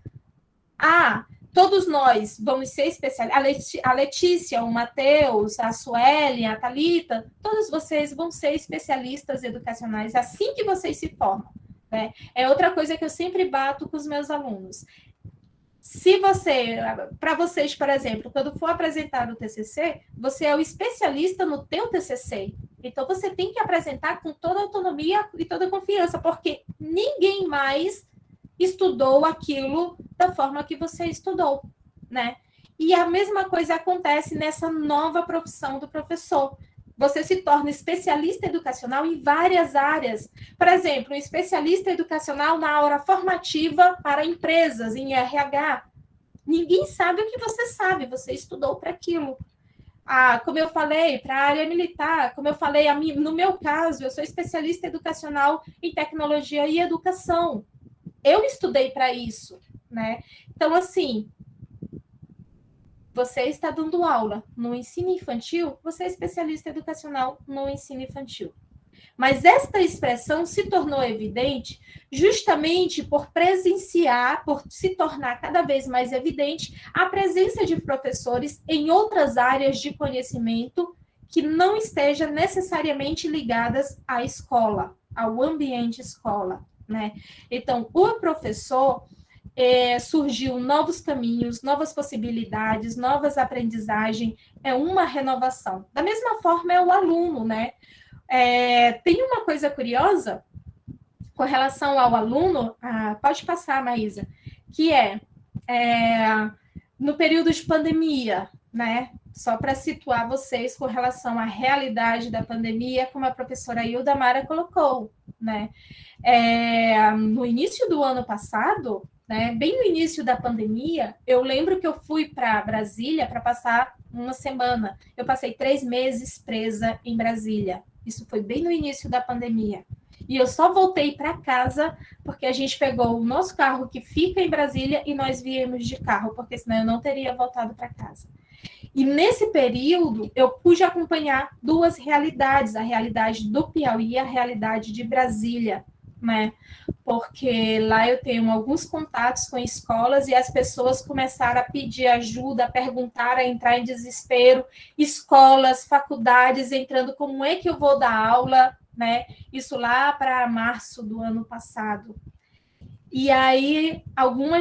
Todos nós vamos ser especialistas. A Letícia, o Matheus, a Suelen, a Thalita, todos vocês vão ser especialistas educacionais assim que vocês se formam, né? É outra coisa que eu sempre bato com os meus alunos. Para vocês, por exemplo, quando for apresentar o TCC, você é o especialista no teu TCC. Então, você tem que apresentar com toda a autonomia e toda a confiança, porque ninguém mais estudou aquilo da forma que você estudou, né? E a mesma coisa acontece nessa nova profissão do professor. Você se torna especialista educacional em várias áreas. Por exemplo, um especialista educacional na aula formativa para empresas, em RH. Ninguém sabe o que você sabe, você estudou para aquilo. Como eu falei, para a área militar, como eu falei, no meu caso, eu sou especialista educacional em tecnologia e educação. Eu estudei para isso, né? Então, assim, você está dando aula no ensino infantil, você é especialista educacional no ensino infantil. Mas esta expressão se tornou evidente justamente por presenciar, por se tornar cada vez mais evidente a presença de professores em outras áreas de conhecimento que não estejam necessariamente ligadas à escola, ao ambiente escola, né? Então, o professor surgiu novos caminhos, novas possibilidades, novas aprendizagens, é uma renovação. Da mesma forma é o aluno, né? Tem uma coisa curiosa com relação ao aluno, pode passar, Maísa, que no período de pandemia, né? Só para situar vocês com relação à realidade da pandemia, como a professora Hilda Mara colocou, né? No início do ano passado, né, bem no início da pandemia, eu lembro que eu fui para Brasília para passar uma semana. Eu passei 3 meses presa em Brasília. Isso foi bem no início da pandemia. E eu só voltei para casa porque a gente pegou o nosso carro que fica em Brasília e nós viemos de carro, porque senão eu não teria voltado para casa. E nesse período, eu pude acompanhar 2 realidades, a realidade do Piauí e a realidade de Brasília, né? Porque lá eu tenho alguns contatos com escolas e as pessoas começaram a pedir ajuda, a perguntar, a entrar em desespero, escolas, faculdades entrando, como é que eu vou dar aula, né? Isso lá para março do ano passado. E aí,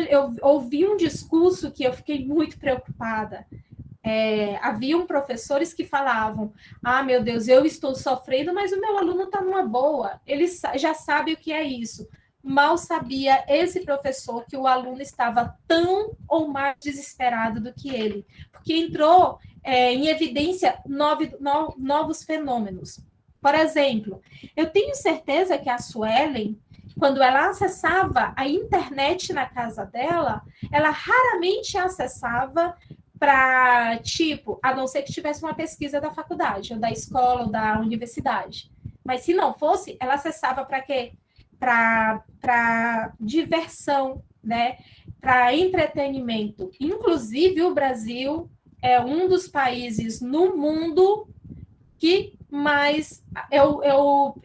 eu ouvi um discurso que eu fiquei muito preocupada. Haviam professores que falavam: meu Deus, eu estou sofrendo, mas o meu aluno está numa boa, ele já sabe o que é isso. Mal sabia esse professor que o aluno estava tão ou mais desesperado do que ele, porque entrou em evidência novos fenômenos. Por exemplo, eu tenho certeza que a Suelen, quando ela acessava a internet na casa dela, ela raramente acessava para, a não ser que tivesse uma pesquisa da faculdade, ou da escola, ou da universidade. Mas se não fosse, ela acessava para quê? Para diversão, né? Para entretenimento. Inclusive, o Brasil é um dos países no mundo que mais...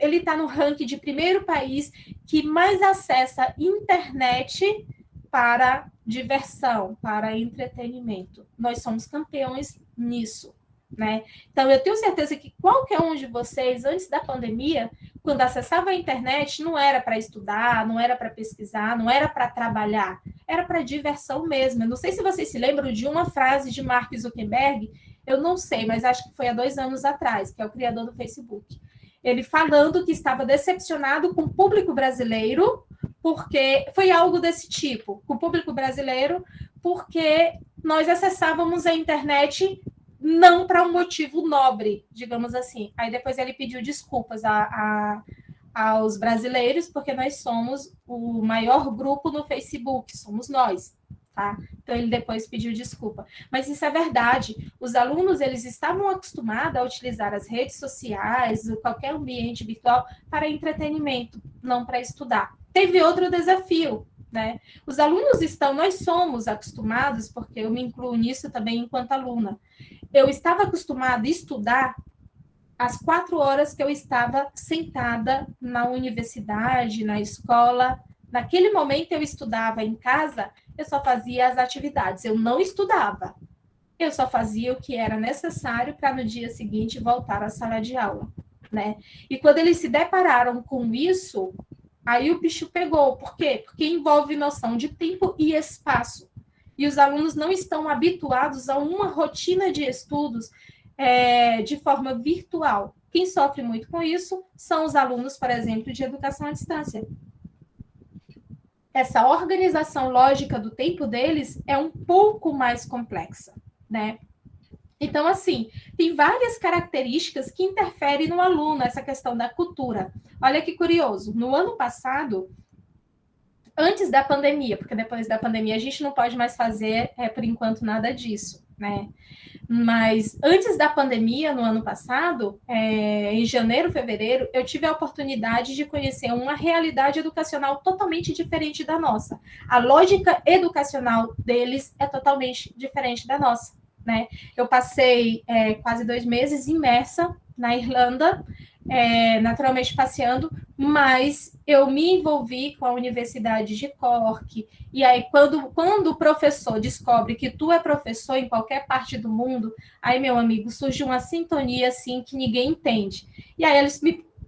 ele está no ranking de primeiro país que mais acessa internet para diversão, para entretenimento. Nós somos campeões nisso, né? Então, eu tenho certeza que qualquer um de vocês, antes da pandemia, quando acessava a internet, não era para estudar, não era para pesquisar, não era para trabalhar, era para diversão mesmo. Eu não sei se vocês se lembram de uma frase de Mark Zuckerberg, eu não sei, mas acho que foi há 2 anos atrás, que é o criador do Facebook. Ele falando que estava decepcionado com o público brasileiro, porque foi algo desse tipo, com o público brasileiro, porque nós acessávamos a internet não para um motivo nobre, digamos assim. Aí depois ele pediu desculpas aos brasileiros, porque nós somos o maior grupo no Facebook, somos nós, tá? Então ele depois pediu desculpa. Mas isso é verdade. Os alunos, eles estavam acostumados a utilizar as redes sociais, qualquer ambiente virtual, para entretenimento, não para estudar. Teve outro desafio, né? Nós somos acostumados, porque eu me incluo nisso também enquanto aluna. Eu estava acostumada a estudar as 4 horas que eu estava sentada na universidade, na escola. Naquele momento eu estudava em casa, eu só fazia as atividades, eu não estudava. Eu só fazia o que era necessário para no dia seguinte voltar à sala de aula, né? E quando eles se depararam com isso, aí o bicho pegou. Por quê? Porque envolve noção de tempo e espaço. E os alunos não estão habituados a uma rotina de estudos de forma virtual. Quem sofre muito com isso são os alunos, por exemplo, de educação à distância. Essa organização lógica do tempo deles é um pouco mais complexa, né? Então, assim, tem várias características que interferem no aluno, essa questão da cultura. Olha que curioso, no ano passado, antes da pandemia, porque depois da pandemia a gente não pode mais fazer, por enquanto, nada disso, né? Mas antes da pandemia, no ano passado, em janeiro, fevereiro, eu tive a oportunidade de conhecer uma realidade educacional totalmente diferente da nossa. A lógica educacional deles é totalmente diferente da nossa, né? Eu passei quase 2 meses imersa na Irlanda, naturalmente passeando, mas eu me envolvi com a Universidade de Cork, e aí quando o professor descobre que tu é professor em qualquer parte do mundo, aí, meu amigo, surge uma sintonia assim que ninguém entende. E aí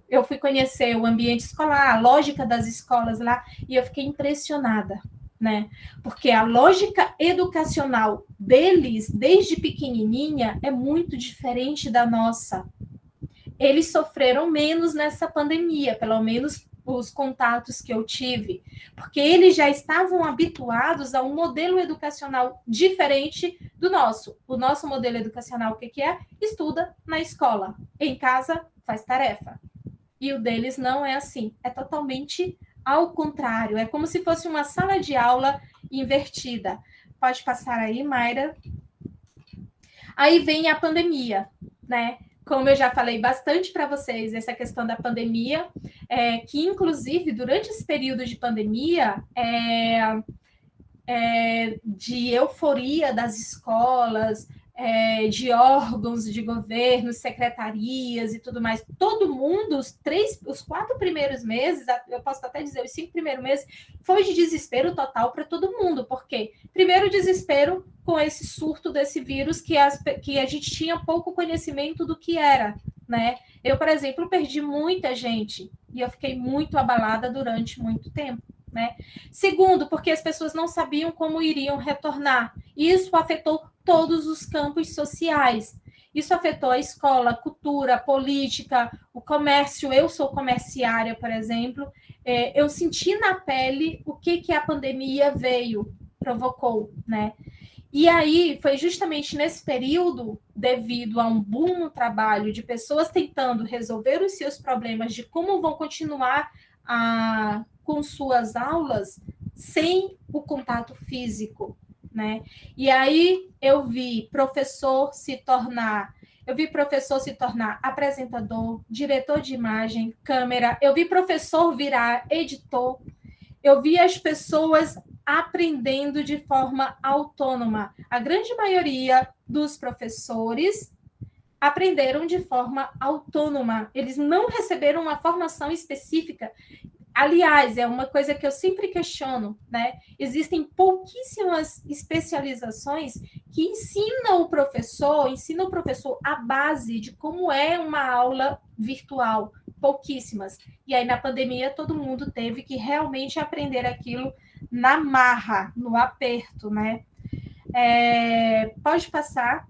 eu fui conhecer o ambiente escolar, a lógica das escolas lá, e eu fiquei impressionada, né? Porque a lógica educacional deles, desde pequenininha, é muito diferente da nossa. Eles sofreram menos nessa pandemia, pelo menos os contatos que eu tive, porque eles já estavam habituados a um modelo educacional diferente do nosso. O nosso modelo educacional, o que é? Estuda na escola, em casa faz tarefa. E o deles não é assim, é totalmente ao contrário, é como se fosse uma sala de aula invertida. Pode passar aí, Mayra. Aí vem a pandemia, né? Como eu já falei bastante para vocês, essa questão da pandemia, que inclusive durante esse período de pandemia, de euforia das escolas, de órgãos de governo, secretarias e tudo mais, todo mundo, os 4 primeiros meses, eu posso até dizer, os 5 primeiros meses, foi de desespero total para todo mundo. Por quê? Primeiro, desespero com esse surto desse vírus que a gente tinha pouco conhecimento do que era, né? Eu, por exemplo, perdi muita gente e eu fiquei muito abalada durante muito tempo, né? Segundo, porque as pessoas não sabiam como iriam retornar. Isso afetou todos os campos sociais. Isso afetou a escola, a cultura, a política, o comércio. Eu sou comerciária, por exemplo. Eu senti na pele o que a pandemia provocou, né? E aí, foi justamente nesse período, devido a um boom no trabalho de pessoas tentando resolver os seus problemas de como vão continuar com suas aulas sem o contato físico, né? E aí eu vi professor se tornar apresentador, diretor de imagem, câmera, eu vi professor virar editor, eu vi as pessoas aprendendo de forma autônoma. A grande maioria dos professores aprenderam de forma autônoma, eles não receberam uma formação específica. Aliás, é uma coisa que eu sempre questiono, né? Existem pouquíssimas especializações que ensinam o professor a base de como é uma aula virtual, pouquíssimas. E aí, na pandemia, todo mundo teve que realmente aprender aquilo na marra, no aperto, né? Pode passar.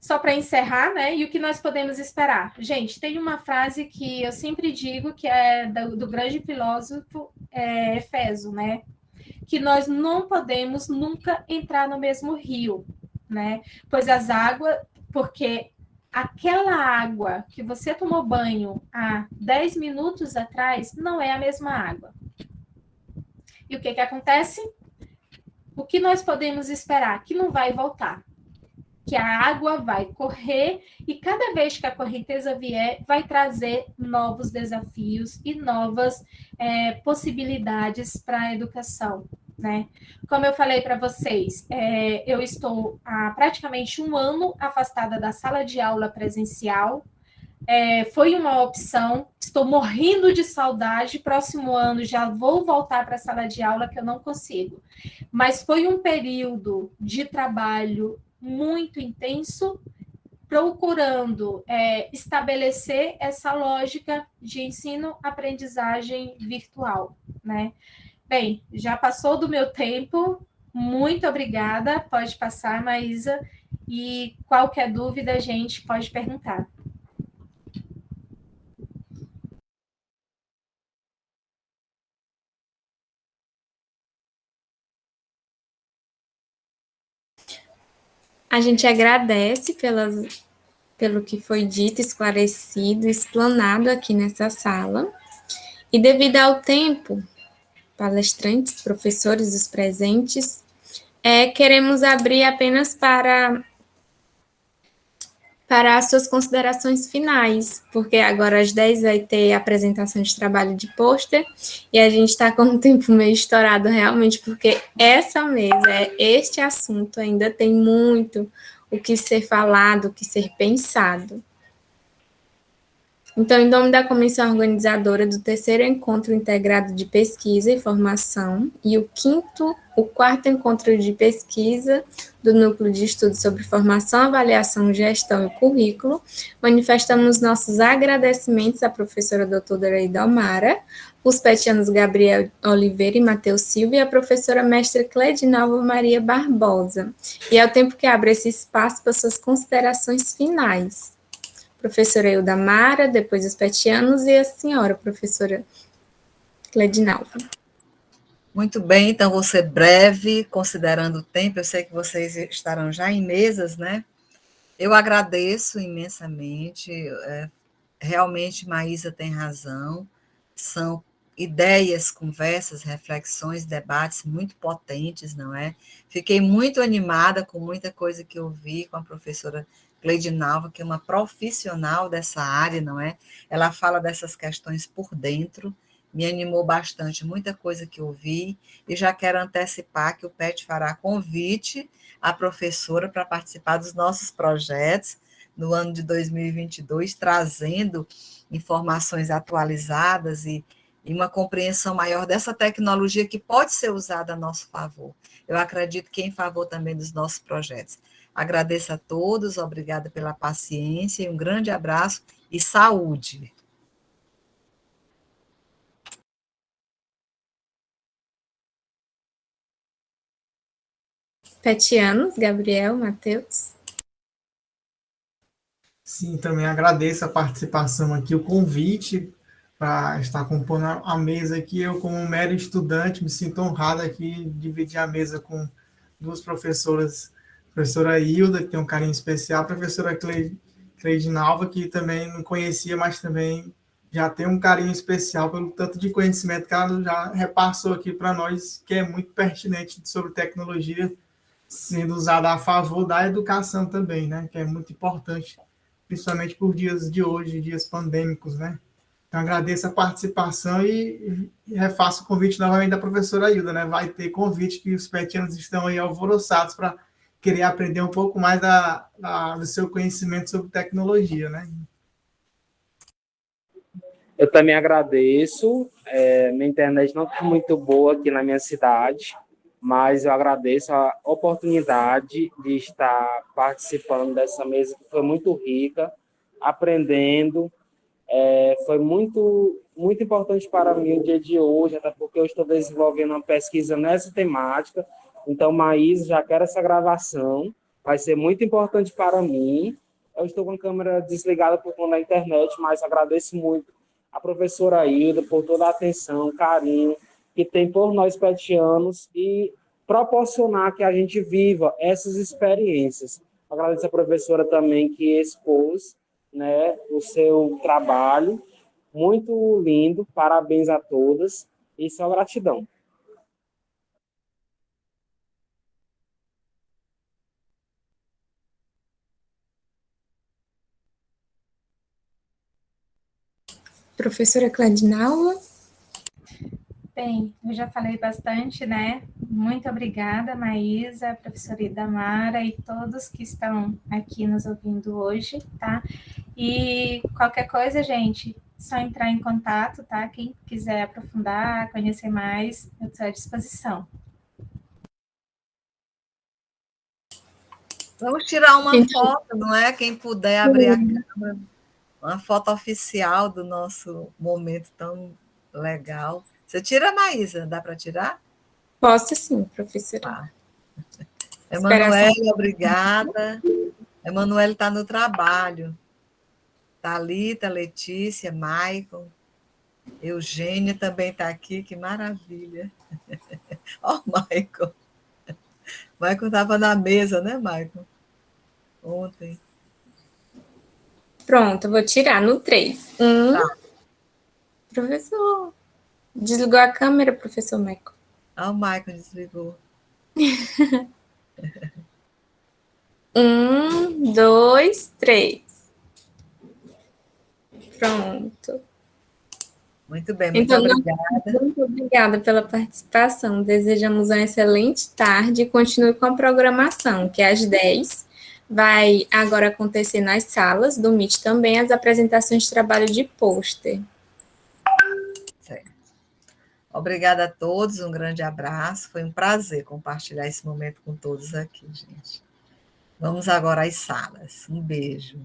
Só para encerrar, né? E o que nós podemos esperar? Gente, tem uma frase que eu sempre digo, que é do grande filósofo Efésio, né? Que nós não podemos nunca entrar no mesmo rio, né? Pois porque aquela água que você tomou banho há 10 minutos atrás não é a mesma água. E o que acontece? O que nós podemos esperar? Que não vai voltar. que a água vai correr e cada vez que a correnteza vier, vai trazer novos desafios e novas possibilidades para a educação, né? Como eu falei para vocês, eu estou há praticamente um ano afastada da sala de aula presencial. Foi uma opção, estou morrendo de saudade, próximo ano já vou voltar para a sala de aula, que eu não consigo. Mas foi um período de trabalho muito intenso, procurando estabelecer essa lógica de ensino-aprendizagem virtual, né? Bem, já passou do meu tempo, muito obrigada, pode passar, Maísa, e qualquer dúvida a gente pode perguntar. A gente agradece pelo que foi dito, esclarecido, explanado aqui nessa sala. E devido ao tempo, palestrantes, professores, os presentes, queremos abrir apenas para as suas considerações finais, porque agora às 10 vai ter a apresentação de trabalho de pôster, e a gente está com o tempo meio estourado realmente, porque essa mesa, este assunto ainda tem muito o que ser falado, o que ser pensado. Então, em nome da comissão organizadora do terceiro encontro integrado de pesquisa e formação e o quarto encontro de pesquisa do Núcleo de Estudos sobre Formação, Avaliação, Gestão e Currículo, manifestamos nossos agradecimentos à professora doutora Idomara, os petianos Gabriel Oliveira e Matheus Silva e à professora mestra Cledinalva Maria Barbosa. E é o tempo que abre esse espaço para suas considerações finais. Professora Ildamara, depois os petianos e a senhora, professora Cledinalva. Muito bem, então vou ser breve, considerando o tempo, eu sei que vocês estarão já em mesas, né? Eu agradeço imensamente, realmente Maísa tem razão, são ideias, conversas, reflexões, debates muito potentes, não é? Fiquei muito animada com muita coisa que eu vi com a professora Cledinalva, que é uma profissional dessa área, não é? Ela fala dessas questões por dentro, me animou bastante, muita coisa que eu vi, e já quero antecipar que o PET fará convite à professora para participar dos nossos projetos no ano de 2022, trazendo informações atualizadas e uma compreensão maior dessa tecnologia que pode ser usada a nosso favor. Eu acredito que em favor também dos nossos projetos. Agradeço a todos, obrigada pela paciência, e um grande abraço e saúde. Petianos, Gabriel, Matheus. Sim, também agradeço a participação aqui, o convite para estar compondo a mesa aqui. Eu, como mero estudante, me sinto honrado aqui de dividir a mesa com duas professoras, a professora Hilda, que tem um carinho especial, a professora Cleidinalva, que também não conhecia, mas também já tem um carinho especial pelo tanto de conhecimento que ela já repassou aqui para nós, que é muito pertinente sobre tecnologia, sendo usada a favor da educação também, né? Que é muito importante, principalmente por dias de hoje, dias pandêmicos, né? Então, agradeço a participação e refaço o convite novamente da professora Hilda, né? Vai ter convite que os petianos estão aí alvoroçados para querer aprender um pouco mais do seu conhecimento sobre tecnologia, né? Eu também agradeço. Minha internet não está muito boa aqui na minha cidade, mas eu agradeço a oportunidade de estar participando dessa mesa, que foi muito rica, aprendendo. Foi muito, muito importante para mim o dia de hoje, até porque eu estou desenvolvendo uma pesquisa nessa temática. Então, Maísa, já quero essa gravação, vai ser muito importante para mim. Eu estou com a câmera desligada por conta da internet, mas agradeço muito a professora Hilda por toda a atenção, carinho que tem por nós petianos e proporcionar que a gente viva essas experiências. Agradeço a professora também que expôs, né, o seu trabalho, muito lindo, parabéns a todas e só gratidão. Professora Cladinaula? Bem, eu já falei bastante, né? Muito obrigada, Maísa, professora Idamara e todos que estão aqui nos ouvindo hoje, tá? E qualquer coisa, gente, só entrar em contato, tá? Quem quiser aprofundar, conhecer mais, eu estou à disposição. Vamos tirar uma foto, não é? Quem puder abrir a câmera, uma foto oficial do nosso momento tão legal. Você tira, Maísa? Dá para tirar? Posso sim, professora. Tá. Emanuele, obrigada. Emanuele está no trabalho. Thalita, Letícia, Maicon, Eugênia também está aqui, que maravilha. Ó, o Maicon. Maicon estava na mesa, né, Maicon? Ontem. Pronto, eu vou tirar no 3. Tá. Professor, desligou a câmera, professor Maicon? Ah, o Maicon desligou. 1, 2, 3. Pronto. Muito bem, muito obrigada. Muito obrigada pela participação. Desejamos uma excelente tarde e continue com a programação, que às 10 vai agora acontecer nas salas do Meet também as apresentações de trabalho de pôster. Certo. Obrigada a todos, um grande abraço. Foi um prazer compartilhar esse momento com todos aqui, gente. Vamos agora às salas. Um beijo.